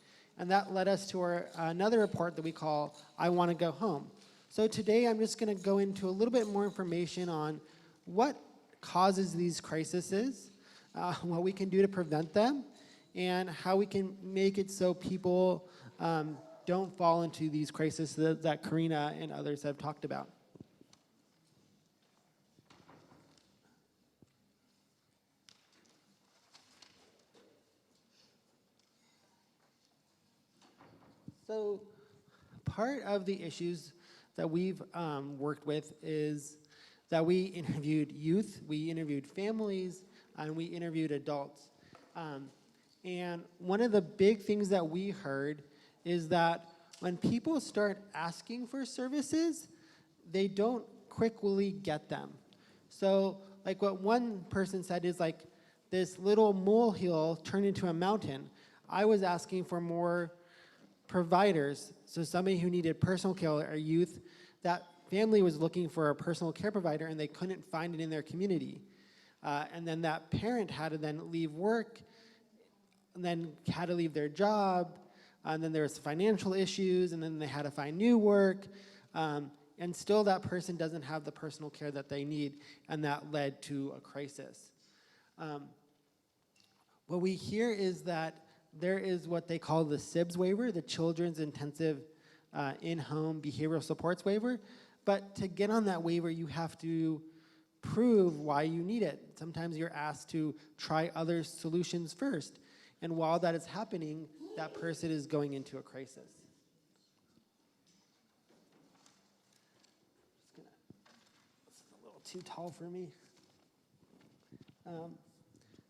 And that led us to another report that we call I Want to Go Home. So today I'm just going to go into a little bit more information on what causes these crises, what we can do to prevent them, and how we can make it so people don't fall into these crises that Karina and others have talked about. So part of the issues that we've worked with is that we interviewed youth, we interviewed families, and we interviewed adults. And one of the big things that we heard is that when people start asking for services, they don't quickly get them. So like what one person said is like this little molehill turned into a mountain. I was asking for more providers, so somebody who needed personal care or youth, that family was looking for a personal care provider and they couldn't find it in their community. And then that parent had to then leave work, and then had to leave their job, and then there was financial issues, and then they had to find new work, and still that person doesn't have the personal care that they need, and that led to a crisis. What we hear is that there is what they call the SIBS waiver, the Children's Intensive In-Home Behavioral Supports waiver, but to get on that waiver, you have to prove why you need it. Sometimes you're asked to try other solutions first. And while that is happening, that person is going into a crisis. This is a little too tall for me.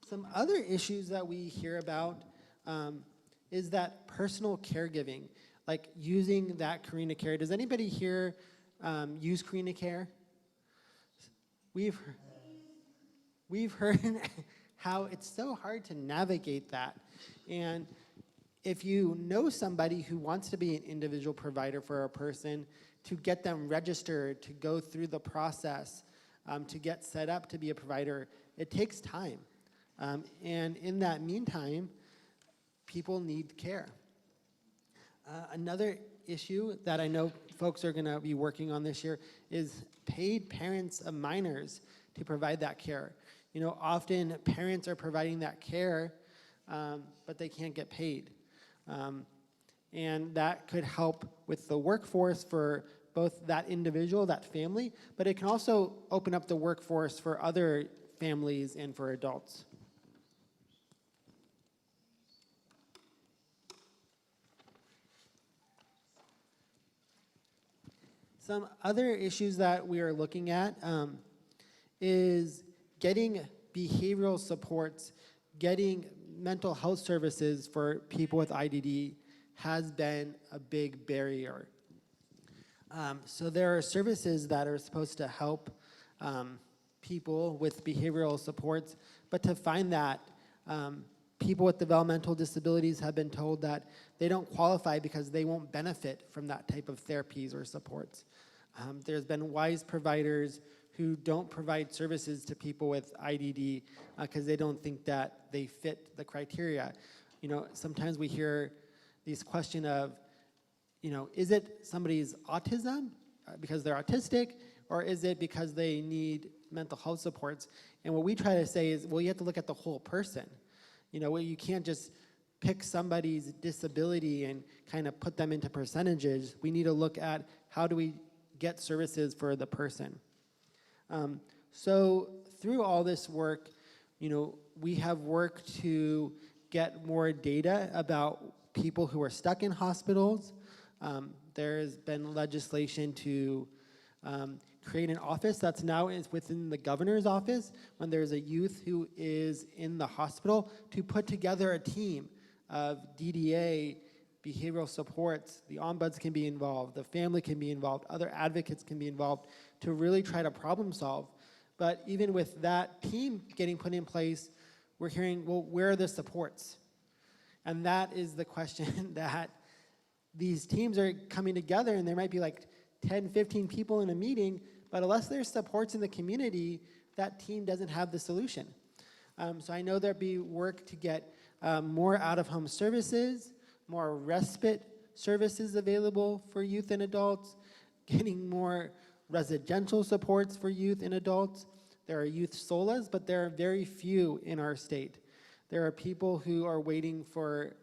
Some other issues that we hear about is that personal caregiving, like using that Karina Care. Does anybody here use Karina Care? We've heard how it's so hard to navigate that. And if you know somebody who wants to be an individual provider for a person, to get them registered, to go through the process, to get set up to be a provider, it takes time. And in that meantime, people need care. Another issue that I know folks are gonna be working on this year is paid parents of minors to provide that care. You know, often parents are providing that care, but they can't get paid. And that could help with the workforce for both that individual, that family, but it can also open up the workforce for other families and for adults. Some other issues that we are looking at is getting behavioral supports, getting mental health services for people with IDD has been a big barrier. So there are services that are supposed to help people with behavioral supports, but to find that, people with developmental disabilities have been told that they don't qualify because they won't benefit from that type of therapies or supports. There's been WISE providers who don't provide services to people with IDD because they don't think that they fit the criteria. You know, sometimes we hear this question of, you know, is it somebody's autism because they're autistic, or is it because they need mental health supports? And what we try to say is, well, you have to look at the whole person. You know, you can't just pick somebody's disability and kind of put them into percentages. We need to look at how do we get services for the person. So through all this work, you know, we have worked to get more data about people who are stuck in hospitals. There's been legislation to create an office that's now within the governor's office when there's a youth who is in the hospital, to put together a team of DDA, behavioral supports, the ombuds can be involved, the family can be involved, other advocates can be involved to really try to problem solve. But even with that team getting put in place, we're hearing, well, where are the supports? And that is the question that these teams are coming together, and there might be like 10, 15 people in a meeting, but unless there's supports in the community, that team doesn't have the solution. So I know there'd be work to get more out-of-home services, more respite services available for youth and adults, getting more residential supports for youth and adults. There are youth solas, but there are very few in our state. There are people who are waiting for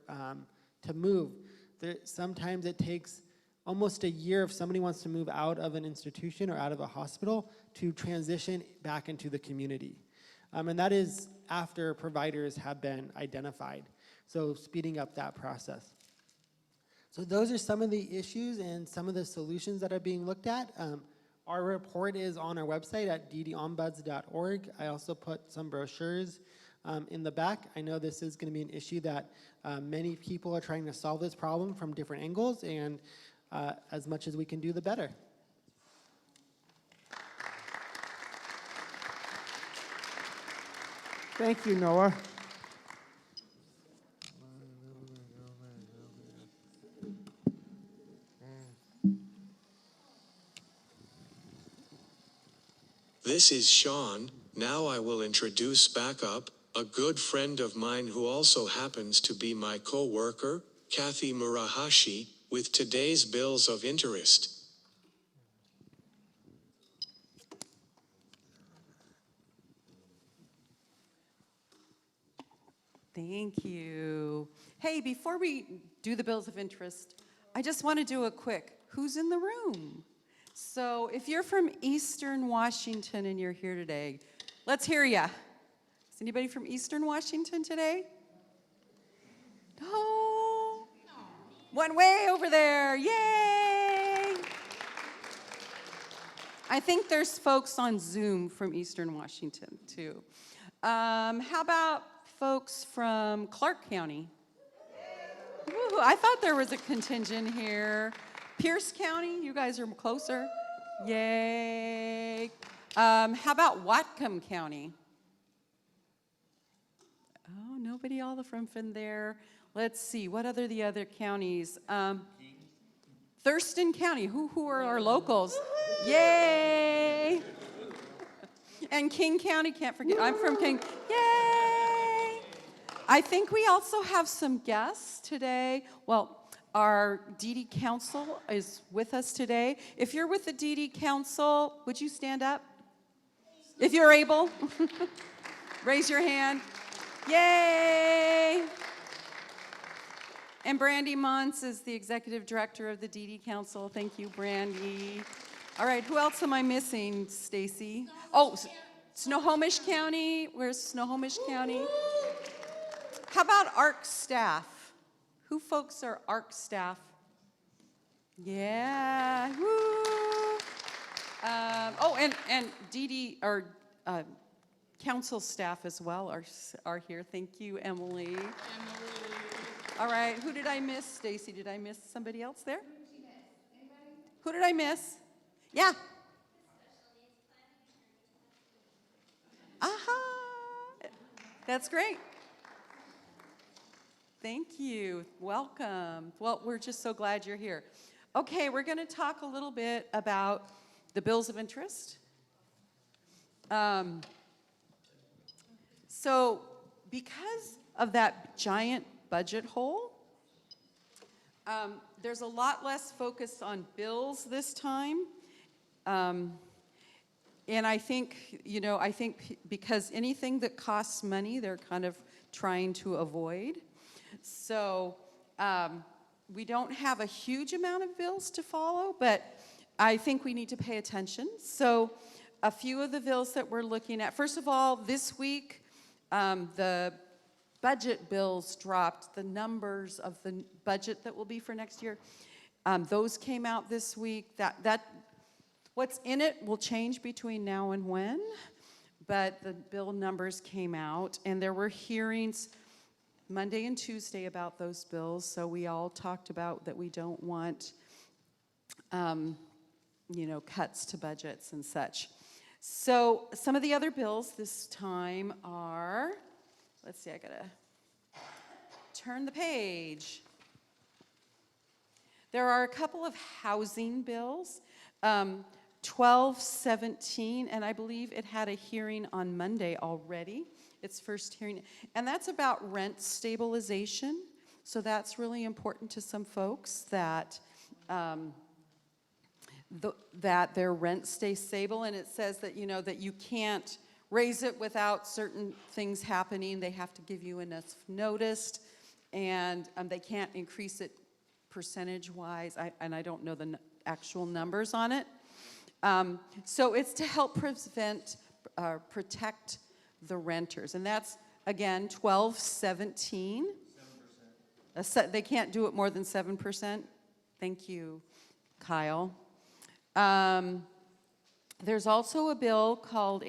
to move. Sometimes it takes almost a year if somebody wants to move out of an institution or out of a hospital to transition back into the community. And that is after providers have been identified. So speeding up that process. So those are some of the issues and some of the solutions that are being looked at. Our report is on our website at ddombuds.org. I also put some brochures in the back. I know this is going to be an issue that many people are trying to solve this problem from different angles, and as much as we can do, the better. Thank you, Noah. This is Sean. Now I will introduce back up a good friend of mine who also happens to be my co-worker, Kathy Murahashi, with today's bills of interest. Thank you. Hey, before we do the bills of interest, I just want to do a quick, who's in the room? So if you're from Eastern Washington and you're here today, let's hear ya. Is anybody from Eastern Washington today? No. One way over there, yay! I think there's folks on Zoom from Eastern Washington too. How about folks from Clark County? Woo, I thought there was a contingent here. Pierce County, you guys are closer. Yay. How about Whatcom County? Oh, nobody all from there. Let's see, what are the other counties? Thurston County, who are our locals? Yay. And King County, can't forget, I'm from King, yay. I think we also have some guests today. Well, our DD Council is with us today. If you're with the DD Council, would you stand up? If you're able, raise your hand. Yay! And Brandy Mons is the Executive Director of the DD Council. Thank you, Brandy. All right, who else am I missing, Stacy? Oh, Snohomish County. Where's Snohomish County? How about ARC staff? Who folks are ARC staff? Yeah, woo. Oh, and DD, or council staff as well are here. Thank you, Emily. All right, who did I miss, Stacy? Did I miss somebody else there? Who did I miss? Yeah. Aha, that's great. Thank you. Welcome. Well, we're just so glad you're here. Okay, we're going to talk a little bit about the bills of interest. So, because of that giant budget hole, there's a lot less focus on bills this time. And I think, because anything that costs money, they're kind of trying to avoid. So we don't have a huge amount of bills to follow, but I think we need to pay attention. So a few of the bills that we're looking at, first of all, this week, the budget bills dropped, the numbers of the budget that will be for next year. Those came out this week. What's in it will change between now and when, but the bill numbers came out, and there were hearings Monday and Tuesday about those bills, so we all talked about that we don't want, cuts to budgets and such. So some of the other bills this time are, let's see, I gotta turn the page. There are a couple of housing bills, 1217, and I believe it had a hearing on Monday already. Its first hearing, and that's about rent stabilization. So that's really important to some folks that that their rent stays stable, and it says that, that you can't raise it without certain things happening. They have to give you enough notice, and they can't increase it percentage-wise, and I don't know the actual numbers on it. So it's to help protect the renters, and that's, again, 1217. 7%. They can't do it more than 7%? Thank you, Kyle. There's also a bill called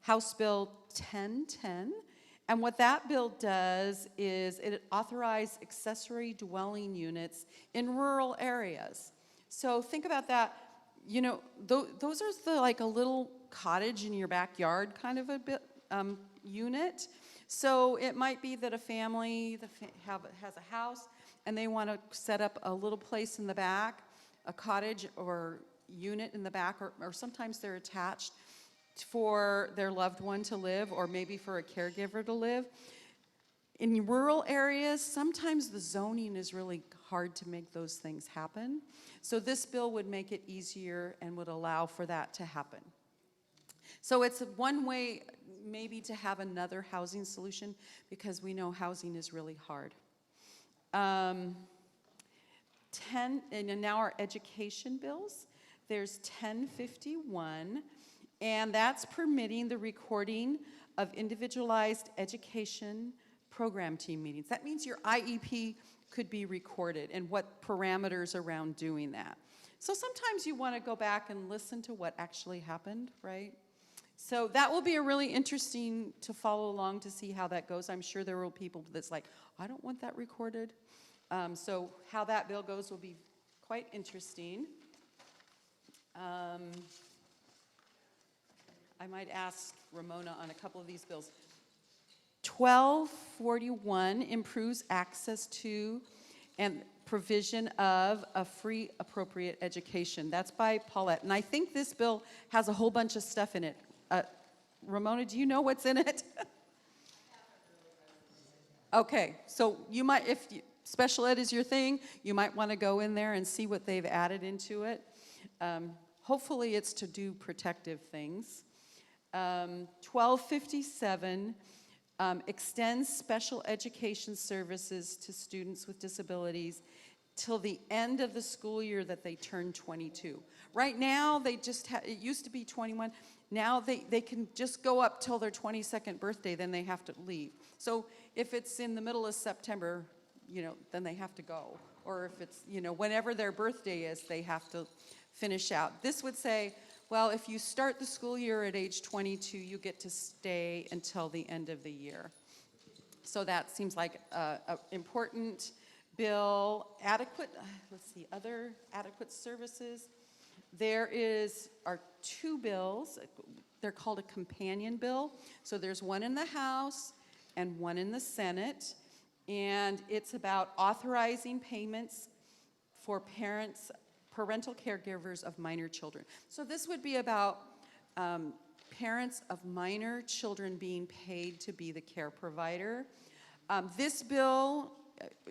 House Bill 1010, and what that bill does is it authorizes accessory dwelling units in rural areas. So think about that. Those are like a little cottage in your backyard kind of a bit unit. So it might be that a family has a house and they want to set up a little place in the back, a cottage or unit in the back, or sometimes they're attached for their loved one to live, or maybe for a caregiver to live. In rural areas, sometimes the zoning is really hard to make those things happen. So this bill would make it easier and would allow for that to happen. So it's one way maybe to have another housing solution, because we know housing is really hard. And now our education bills. There's 1051, and that's permitting the recording of individualized education program team meetings. That means your IEP could be recorded and what parameters around doing that. So sometimes you want to go back and listen to what actually happened, right? So that will be a really interesting to follow along to see how that goes. I'm sure there will be people that's like, I don't want that recorded. So how that bill goes will be quite interesting. I might ask Ramona on a couple of these bills. 1241 improves access to and provision of a free appropriate education. That's by Paulette. And I think this bill has a whole bunch of stuff in it. Ramona, do you know what's in it? Okay, so you might, if special ed is your thing, you might want to go in there and see what they've added into it. Hopefully it's to do protective things. 1257 extends special education services to students with disabilities till the end of the school year that they turn 22. Right now, they just it used to be 21. Now they can just go up till their 22nd birthday, then they have to leave. So if it's in the middle of September, then they have to go. Or if it's, whenever their birthday is, they have to finish out. This would say, well, if you start the school year at age 22, you get to stay until the end of the year. So that seems like an important bill. Other adequate services. There are two bills. They're called a companion bill. So there's one in the House and one in the Senate. And it's about authorizing payments for parental caregivers of minor children. So this would be about parents of minor children being paid to be the care provider. This bill,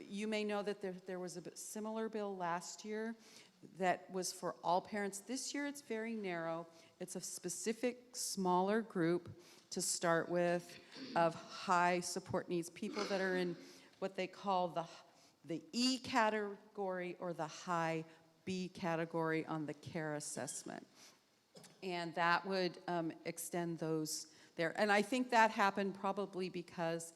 you may know that there was a similar bill last year that was for all parents. This year it's very narrow. It's a specific smaller group to start with of high support needs, people that are in what they call the E category or the high B category on the care assessment. And that would extend those there. And I think that happened probably because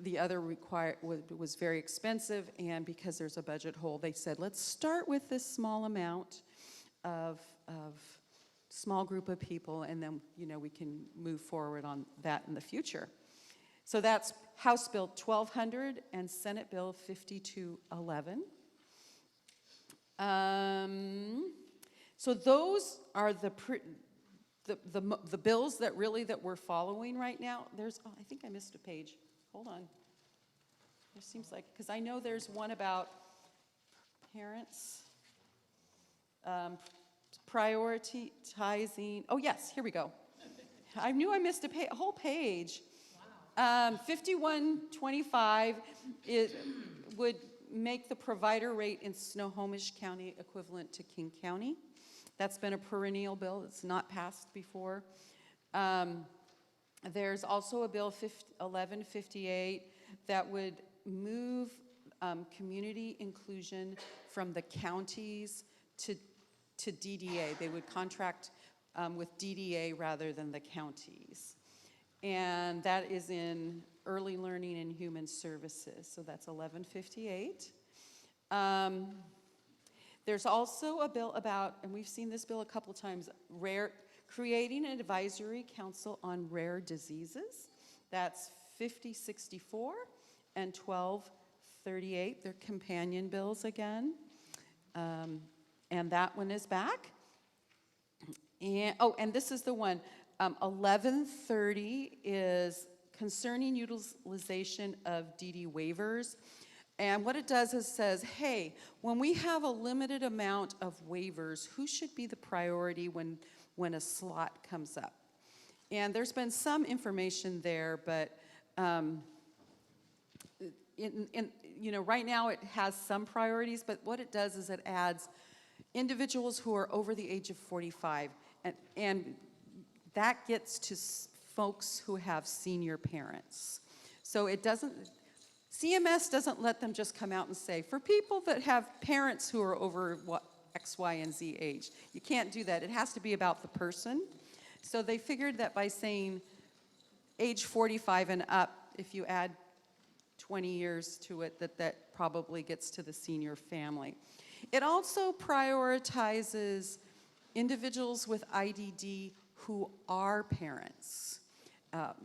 the other was very expensive, and because there's a budget hole, they said, let's start with this small amount of small group of people, and then we can move forward on that in the future. So that's House Bill 1200 and Senate Bill 5211. So those are the bills that we're following right now. I think I missed a page. Hold on. There seems like, because I know there's one about parents prioritizing. Oh yes, here we go. I knew I missed a whole page. Wow. 5125 would make the provider rate in Snohomish County equivalent to King County. That's been a perennial bill. It's not passed before. There's also a bill 1158 that would move community inclusion from the counties to DDA. They would contract with DDA rather than the counties. And that is in early learning and human services. So that's 1158. There's also a bill about, and we've seen this bill a couple times, creating an advisory council on rare diseases. That's 5064 and 1238. They're companion bills again. And that one is back. And, oh, and this is the one. 1130 is concerning utilization of DD waivers. And what it does is says, hey, when we have a limited amount of waivers, who should be the priority when a slot comes up? And there's been some information there, but right now it has some priorities, but what it does is it adds individuals who are over the age of 45, and that gets to folks who have senior parents. So it doesn't, CMS doesn't let them just come out and say, for people that have parents who are over X, Y, and Z age. You can't do that. It has to be about the person. So they figured that by saying age 45 and up, if you add 20 years to it, that probably gets to the senior family. It also prioritizes individuals with IDD who are parents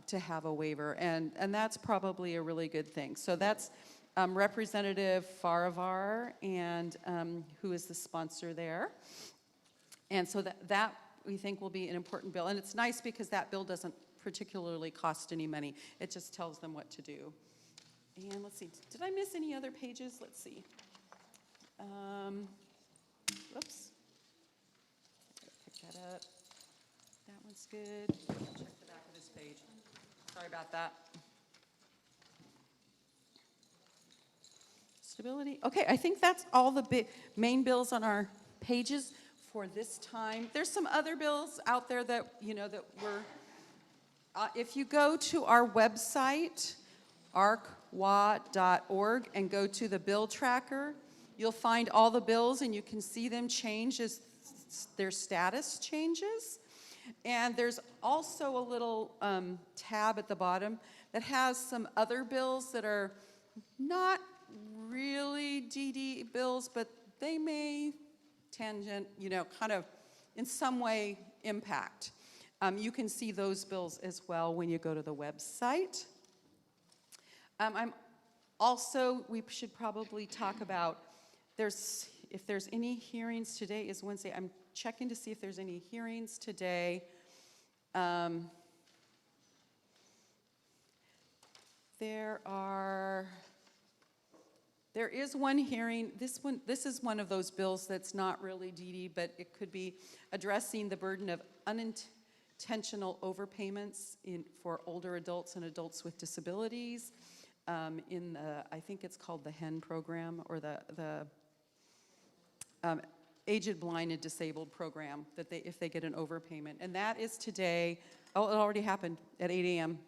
to have a waiver, and that's probably a really good thing. So that's Representative Farivar, and who is the sponsor there. And so that we think will be an important bill. And it's nice because that bill doesn't particularly cost any money. It just tells them what to do. And let's see, did I miss any other pages? Let's see. Whoops. Pick that up. That one's good. Check the back of this page. Sorry about that. Stability. Okay, I think that's all the main bills on our pages for this time. There's some other bills out there that, that were, if you go to our website, arcwa.org, and go to the bill tracker, you'll find all the bills and you can see them change as their status changes. And there's also a little tab at the bottom that has some other bills that are not really DD bills, but they may tangent, kind of in some way impact. You can see those bills as well when you go to the website. We should probably talk about, if there's any hearings. Today is Wednesday. I'm checking to see if there's any hearings today. There is one hearing. This is one of those bills that's not really DD, but it could be addressing the burden of unintentional overpayments for older adults and adults with disabilities. I think it's called the HEN program, or the Aged, Blind, and Disabled program, that if they get an overpayment. And that is today. Oh, it already happened at 8 a.m.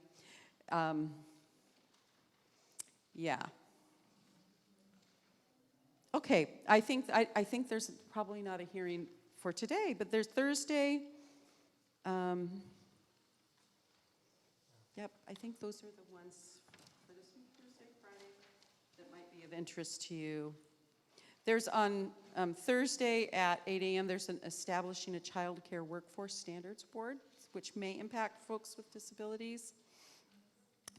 Yeah. Okay, I think there's probably not a hearing for today, but there's Thursday. Yep, I think those are the ones for this week, Thursday, Friday, that might be of interest to you. There's on Thursday at 8 a.m., there's an Establishing a Child Care Workforce Standards Board, which may impact folks with disabilities.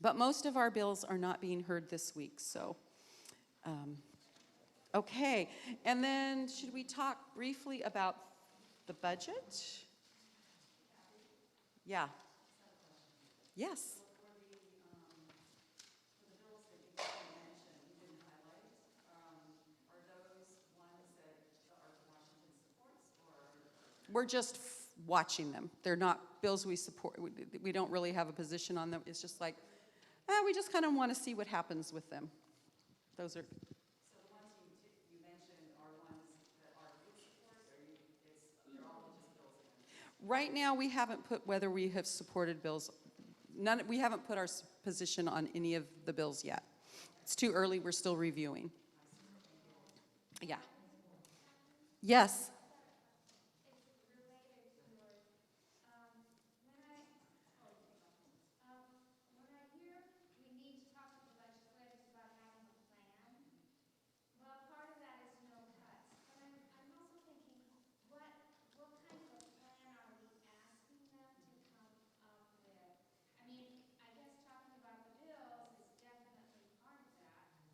But most of our bills are not being heard this week, so. Okay, and then should we talk briefly about the budget? Yeah. Yes. We're just watching them. They're not bills we support. We don't really have a position on them. It's just like We just kind of want to see what happens with them. Those are. So the ones you mentioned are ones that are they're all just bills again? Right now, we haven't put whether we have supported bills. We haven't put our position on any of the bills yet. It's too early, we're still reviewing. Yeah. Yes. When I hear we need to talk to the legislators about having a plan, well, part of that is no cuts. But I'm also thinking, what kind of a plan are we asking them to come up with? I mean, I guess talking about the bills is definitely part of that. But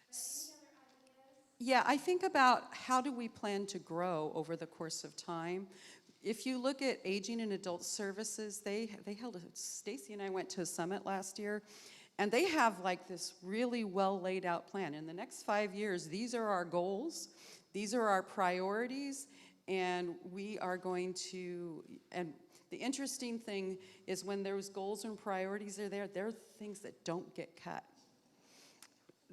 any other ideas? Yeah, I think about how do we plan to grow over the course of time. If you look at aging and adult services, they held Stacy and I went to a summit last year, and they have like this really well laid out plan. In the next 5 years, these are our goals, these are our priorities, and we are going to, and the interesting thing is when those goals and priorities are there, they're things that don't get cut.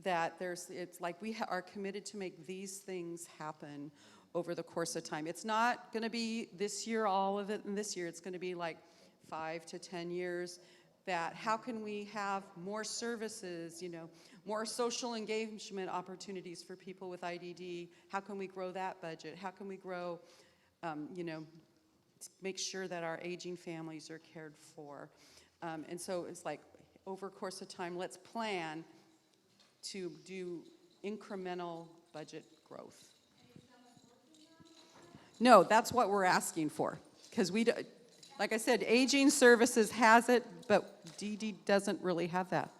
That it's like we are committed to make these things happen over the course of time. It's not going to be this year, all of it in this year. It's going to be like 5 to 10 years. That how can we have more services, more social engagement opportunities for people with IDD? How can we grow that budget? How can we grow, make sure that our aging families are cared for? And so it's like over a course of time, let's plan to do incremental budget growth. No, that's what we're asking for, because like I said, aging services has it, but DD doesn't really have that.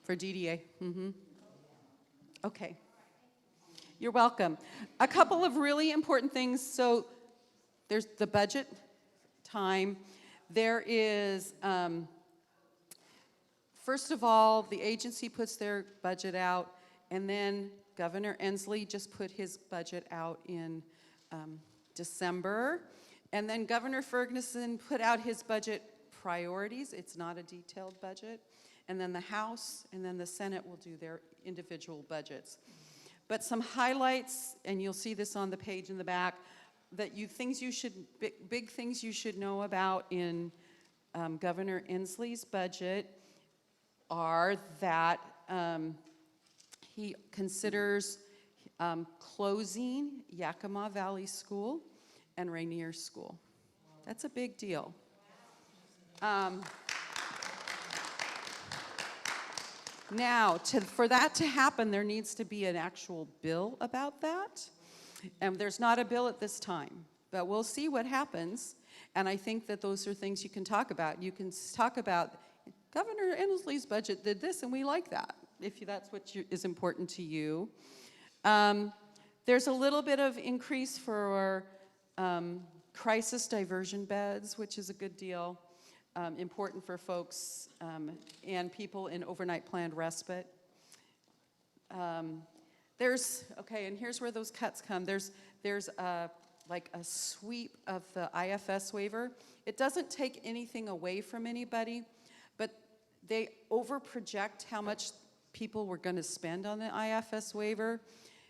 For DDA, Okay. You're welcome. A couple of really important things. So there's the budget time. There is, first of all, the agency puts their budget out, and then Governor Inslee just put his budget out in December. And then Governor Ferguson put out his budget priorities. It's not a detailed budget. And then the House and then the Senate will do their individual budgets. But some highlights, and you'll see this on the page in the back, that big things you should know about in Governor Inslee's budget are that he considers closing Yakima Valley School and Rainier School. That's a big deal. Now, for that to happen, there needs to be an actual bill about that. And there's not a bill at this time, but we'll see what happens. And I think that those are things you can talk about. You can talk about Governor Inslee's budget did this, and we like that, if that's what is important to you. There's a little bit of increase for crisis diversion beds, which is a good deal, important for folks and people in overnight planned respite. And here's where those cuts come. There's like a sweep of the IFS waiver. It doesn't take anything away from anybody, but they overproject how much people were going to spend on the IFS waiver,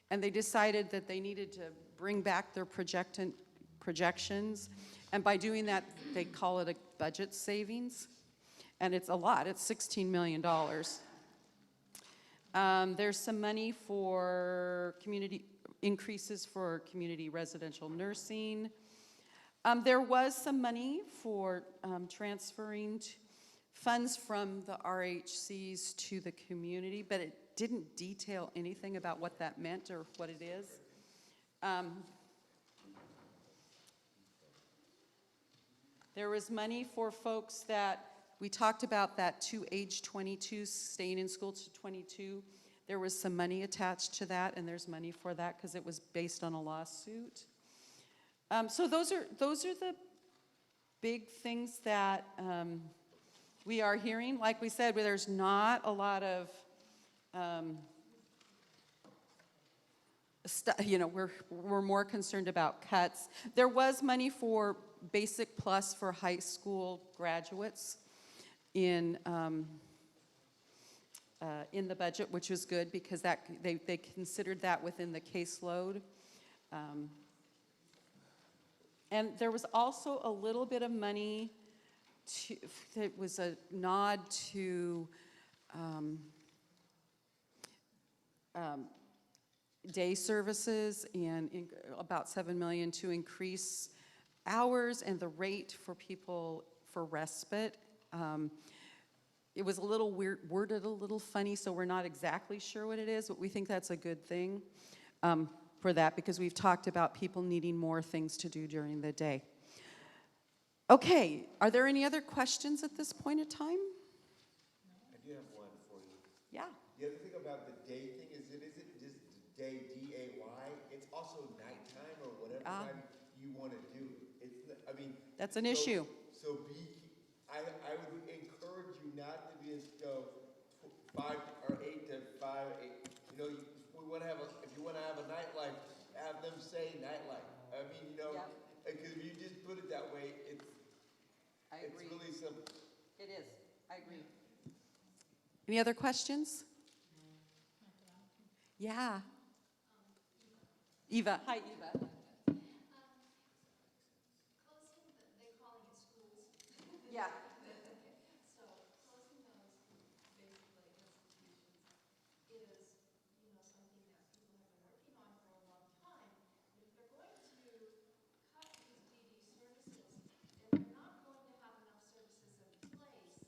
and they decided that they needed to bring back their projections, and by doing that, they call it a budget savings, and it's a lot. It's $16 million. There's some money for increases for community residential nursing. There was some money for transferring funds from the RHCs to the community, but it didn't detail anything about what that meant or what it is. There was money for folks that, we talked about that to age 22, staying in school to 22. There was some money attached to that, and there's money for that because it was based on a lawsuit. So those are the big things that we are hearing. Like we said, there's not a lot of, we're more concerned about cuts. There was money for Basic Plus for high school graduates, in the budget, which was good because they considered that within the caseload. And there was also a little bit of money that was a nod to day services and about 7 million to increase hours and the rate for people for respite. It was a little worded a little funny, so we're not exactly sure what it is, but we think that's a good thing for that because we've talked about people needing more things to do during the day. Okay, are there any other questions at this point in time? I do have one for you. Yeah. The other thing about the day thing is it isn't just day, D-A-Y, it's also nighttime or whatever time you want to do it. It's, I mean. That's an issue. So I would encourage you not to just go 5 or 8 to 5, 8. You know, we want to have if you want to have a nightlife, have them say nightlife. I mean, you know, because if you just put it that way, it's really simple. It is. I agree. Any other questions? Yeah. Eva. Hi, Eva. They're calling it schools. Yeah. So closing those basically institutions is, something that people have been working on for a long time. But if they're going to cut these DD services, then they're not going to have enough services in place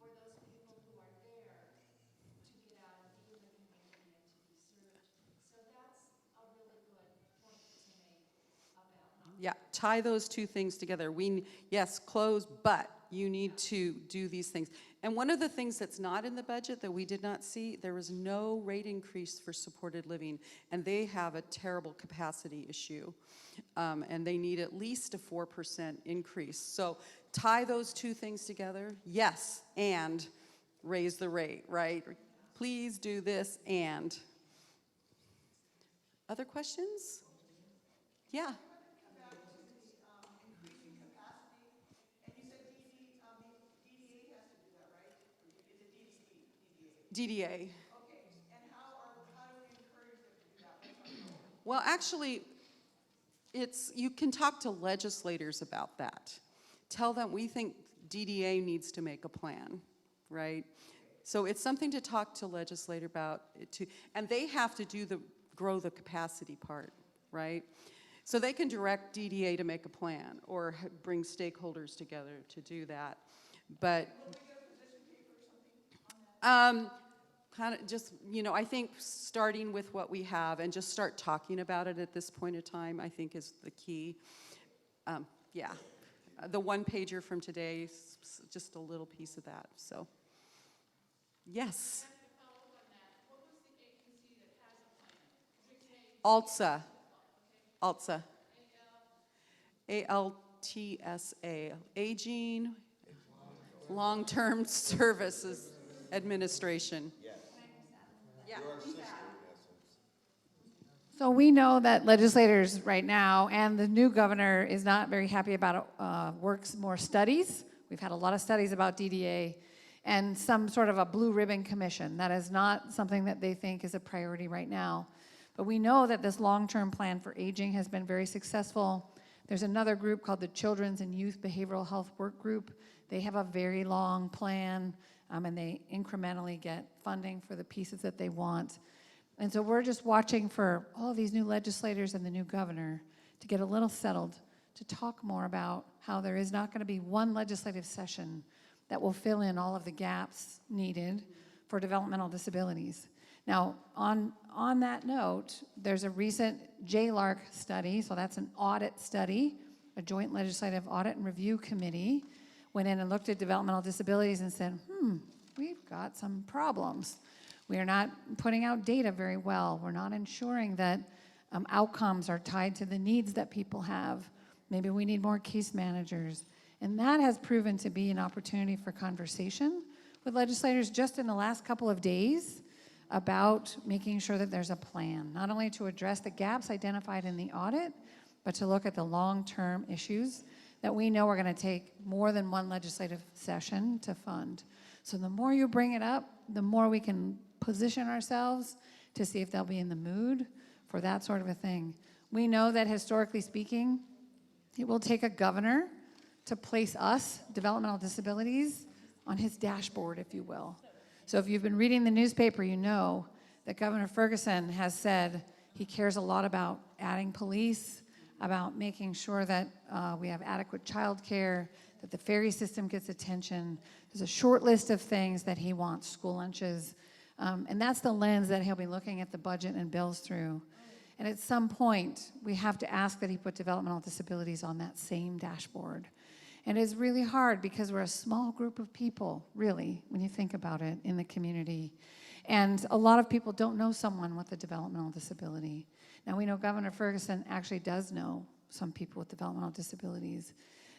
for those people who are there to get out and be in the community and to be served. So that's a really good point to make about not. Yeah, tie those two things together. Yes, close, but you need to do these things. And one of the things that's not in the budget that we did not see, there was no rate increase for supported living, and they have a terrible capacity issue. And they need at least a 4% increase. So tie those two things together, yes, and raise the rate, right? Please do this and. Other questions? Yeah. DDA. Okay, and how do we encourage them to do that? What's our goal? Well, actually, you can talk to legislators about that. Tell them we think DDA needs to make a plan, right? So it's something to talk to legislator about, and they have to grow the capacity part, right? So they can direct DDA to make a plan or bring stakeholders together to do that. But kind of just, I think starting with what we have and just start talking about it at this point in time, I think is the key. Yeah, the one pager from today is just a little piece of that, so. Yes? ALTSA. ALTSA. ALTSA. Aging Long-Term Services Administration. Yeah. So we know that legislators right now and the new governor is not very happy about works more studies. We've had a lot of studies about DDA and some sort of a blue ribbon commission. That is not something that they think is a priority right now. But we know that this long-term plan for aging has been very successful. There's another group called the Children's and Youth Behavioral Health Work Group. They have a very long plan, and they incrementally get funding for the pieces that they want. And so we're just watching for all these new legislators and the new governor to get a little settled, to talk more about how there is not going to be one legislative session that will fill in all of the gaps needed for developmental disabilities. Now, on that note, there's a recent JLARC study, so that's an audit study, a Joint Legislative Audit and Review Committee, went in and looked at developmental disabilities and said, we've got some problems. We are not putting out data very well. We're not ensuring that outcomes are tied to the needs that people have. Maybe we need more case managers. And that has proven to be an opportunity for conversation with legislators just in the last couple of days about making sure that there's a plan, not only to address the gaps identified in the audit, but to look at the long-term issues that we know are going to take more than one legislative session to fund. So the more you bring it up, the more we can position ourselves to see if they'll be in the mood for that sort of a thing. We know that historically speaking, it will take a governor to place us, developmental disabilities, on his dashboard, if you will. So if you've been reading the newspaper, you know that Governor Ferguson has said he cares a lot about adding police, about making sure that we have adequate childcare, that the ferry system gets attention. There's a short list of things that he wants, school lunches. And that's the lens that he'll be looking at the budget and bills through. And at some point, we have to ask that he put developmental disabilities on that same dashboard. And it's really hard because we're a small group of people, really, when you think about it, in the community. And a lot of people don't know someone with a developmental disability. Now, we know Governor Ferguson actually does know some people with developmental disabilities,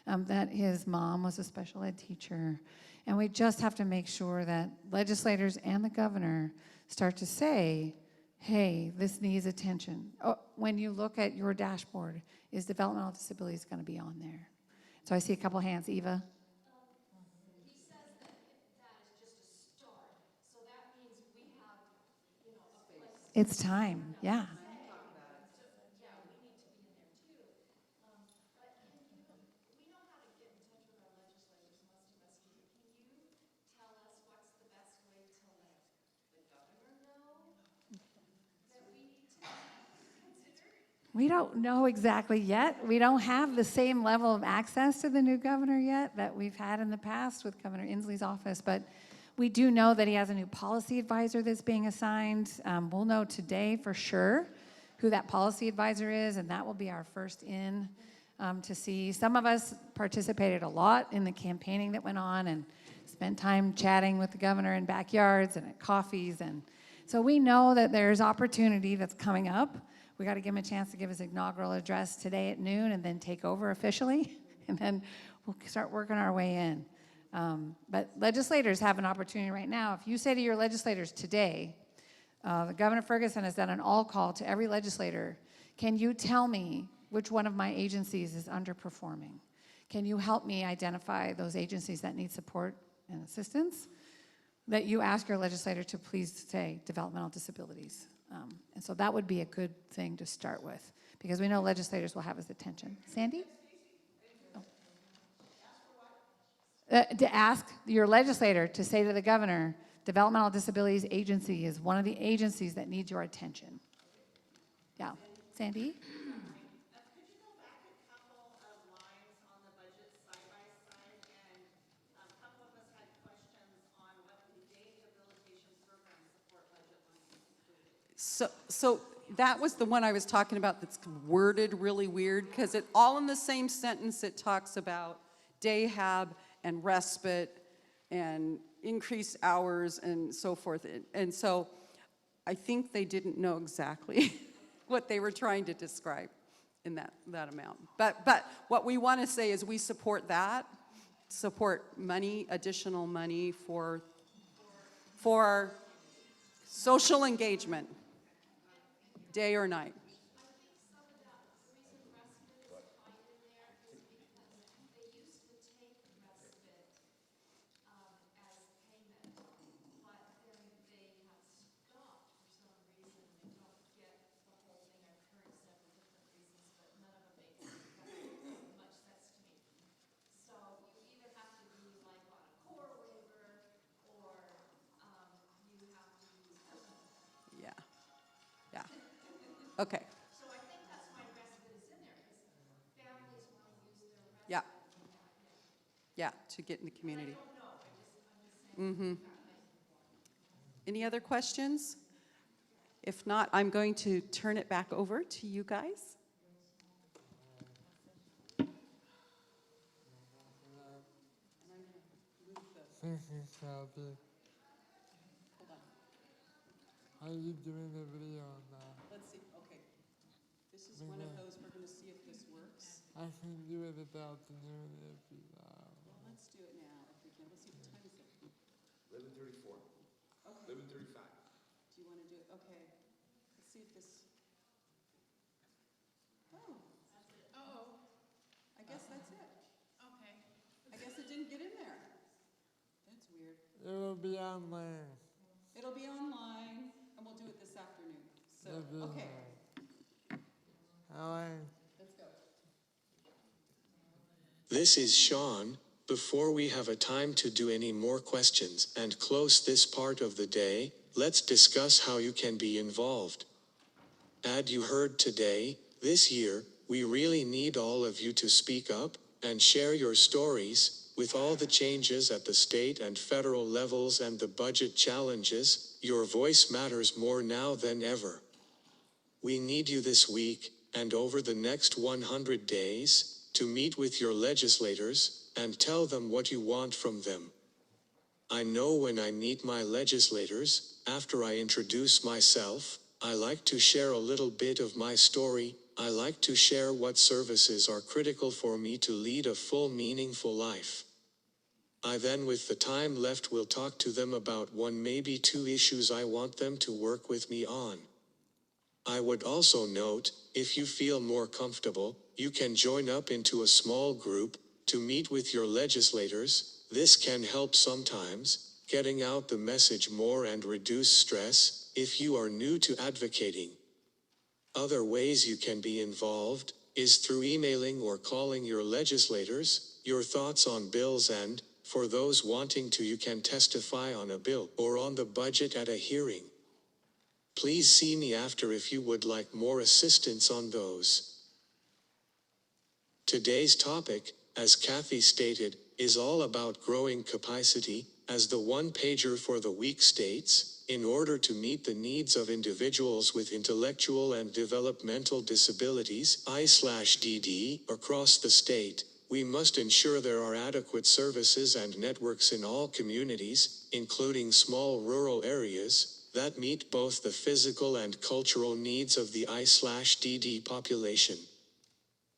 that his mom was a special ed teacher. And we just have to make sure that legislators and the governor start to say, hey, this needs attention. Oh, when you look at your dashboard, is developmental disabilities going to be on there? So I see a couple hands. Eva? He says that is just a start. So that means we have, a place. It's time, yeah. Yeah, we need to be in there too. But we know how to get in touch with our legislators, most of us do. Can you tell us what's the best way to let the governor know that we need to consider? We don't know exactly yet. We don't have the same level of access to the new governor yet that we've had in the past with Governor Inslee's office, but we do know that he has a new policy advisor that's being assigned. We'll know today for sure who that policy advisor is, and that will be our first in to see. Some of us participated a lot in the campaigning that went on and spent time chatting with the governor in backyards and at coffees, and so we know that there's opportunity that's coming up. We got to give him a chance to give his inaugural address today at noon and then take over officially, and then we'll start working our way in. But legislators have an opportunity right now. If you say to your legislators today, Governor Ferguson has done an all call to every legislator, can you tell me which one of my agencies is underperforming? Can you help me identify those agencies that need support and assistance? That you ask your legislator to please say developmental disabilities. And so that would be a good thing to start with, because we know legislators will have his attention. Sandy? Oh. To ask your legislator to say to the governor, Developmental Disabilities Agency is one of the agencies that needs your attention. Yeah. Sandy? So that was the one I was talking about that's worded really weird, because it all in the same sentence it talks about day hab and respite and increased hours and so forth. And so I think they didn't know exactly what they were trying to describe in that amount. But what we want to say is we support that, support money, additional money for social engagement. Day or night. I think some of that, the reason respite is defined in there is because they used to take respite as payment, but then they have stopped for some reason. They don't get the whole thing. I've heard several different reasons, but none of them make much sense to me. So you either have to be like on a core waiver, or you have to use personal. Yeah. Yeah. Okay. So I think that's why respite is in there, because families want to use their respite. Yeah. Yeah, to get in the community. I don't know, I'm just saying. Any other questions? If not, I'm going to turn it back over to you guys. How are you doing the video now? Let's see. Okay. This is one of those. We're going to see if this works. I can do it this afternoon if you Well, let's do it now if we can. Let's see, what time is it? 11:34. Okay. 11:35. Do you want to do it? Okay. Let's see if this. Oh. That's it. Uh-oh. I guess that's it. It'll be online. It'll be online, and we'll do it this afternoon. So, It'll be okay, online. let's go. This is Sean. Before we have a time to do any more questions and close this part of the day, let's discuss how you can be involved. As you heard today, this year, we really need all of you to speak up and share your stories. With all the changes at the state and federal levels and the budget challenges, your voice matters more now than ever. We need you this week, and over the next 100 days, to meet with your legislators, and tell them what you want from them. I know when I meet my legislators, after I introduce myself, I like to share a little bit of my story. I like to share what services are critical for me to lead a full, meaningful life. I then, with the time left, will talk to them about one, maybe two issues I want them to work with me on. I would also note, if you feel more comfortable, you can join up into a small group to meet with your legislators. This can help sometimes, getting out the message more and reduce stress, if you are new to advocating. Other ways you can be involved is through emailing or calling your legislators, your thoughts on bills, and, for those wanting to, you can testify on a bill or on the budget at a hearing. Please see me after if you would like more assistance on those. Today's topic, as Kathy stated, is all about growing capacity. As the one-pager for the week states, in order to meet the needs of individuals with intellectual and developmental disabilities (I/DD) across the state, we must ensure there are adequate services and networks in all communities, including small rural areas, that meet both the physical and cultural needs of the I/DD population.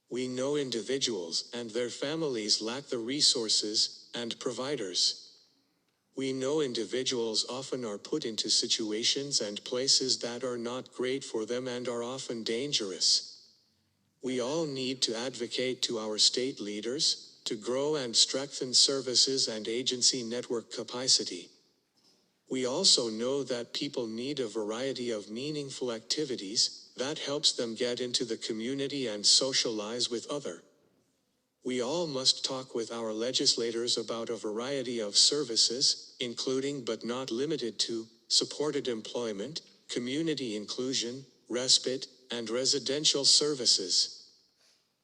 We know individuals and their families lack the resources and providers. We know individuals often are put into situations and places that are not great for them and are often dangerous. We all need to advocate to our state leaders to grow and strengthen services and agency network capacity. We also know that people need a variety of meaningful activities that helps them get into the community and socialize with others. We all must talk with our legislators about a variety of services, including but not limited to supported employment, community inclusion, respite, and residential services.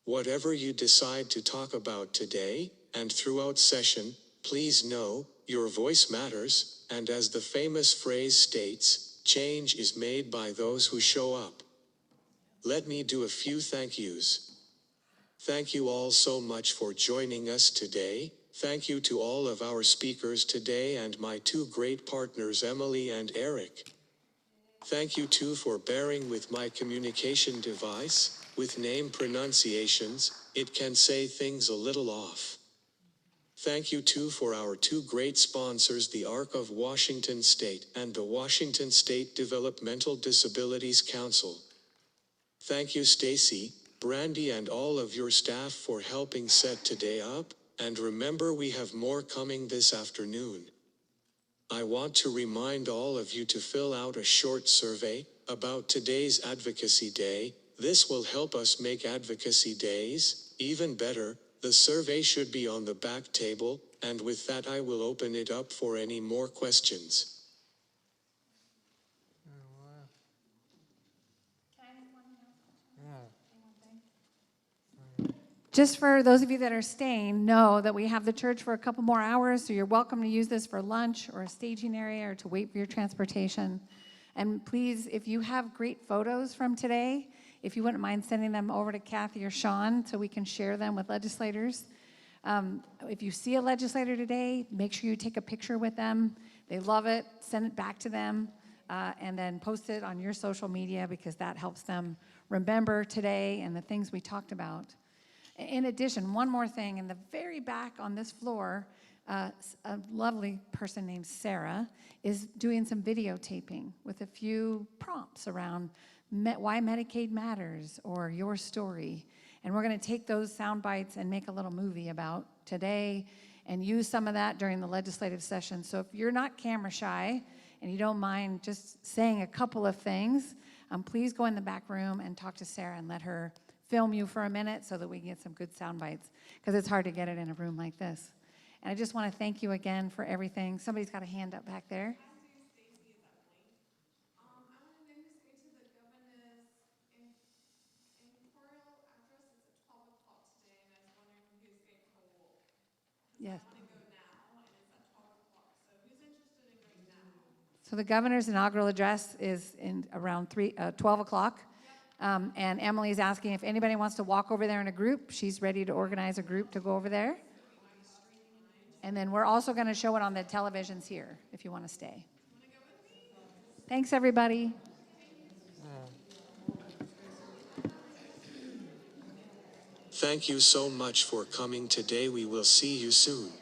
Whatever you decide to talk about today and throughout session, please know your voice matters, and as the famous phrase states, change is made by those who show up. Let me do a few thank yous. Thank you all so much for joining us today. Thank you to all of our speakers today and my two great partners, Emily and Eric. Thank you too for bearing with my communication device. With name pronunciations, it can say things a little off. Thank you too for our two great sponsors, the ARC of Washington State and the Washington State Developmental Disabilities Council. Thank you Stacy, Brandy, and all of your staff for helping set today up, and remember, we have more coming this afternoon. I want to remind all of you to fill out a short survey about today's Advocacy Day. This will help us make Advocacy Days even better. The survey should be on the back table, and with that I will open it up for any more questions. Just for those of you that are staying, know that we have the church for a couple more hours, so you're welcome to use this for lunch or a staging area or to wait for your transportation. And please, if you have great photos from today, if you wouldn't mind sending them over to Kathy or Sean so we can share them with legislators. If you see a legislator today, make sure you take a picture with them. They love it. Send it back to them, and then post it on your social media, because that helps them remember today and the things we talked about. In addition, one more thing, in the very back on this floor, a lovely person named Sarah is doing some videotaping with a few prompts around why Medicaid matters or your story. And we're going to take those sound bites and make a little movie about today and use some of that during the legislative session. So if you're not camera shy and you don't mind just saying a couple of things, please go in the back room and talk to Sarah and let her film you for a minute so that we can get some good sound bites, because it's hard to get it in a room like this. And I just want to thank you again for everything. Somebody's got a hand up back there. Yes. So the governor's inaugural address is in around 12 o'clock. And Emily's asking if anybody wants to walk over there in a group. She's ready to organize a group to go over there. And then we're also going to show it on the televisions here if you want to stay. Thanks, everybody. Thank you so much for coming today. We will see you soon.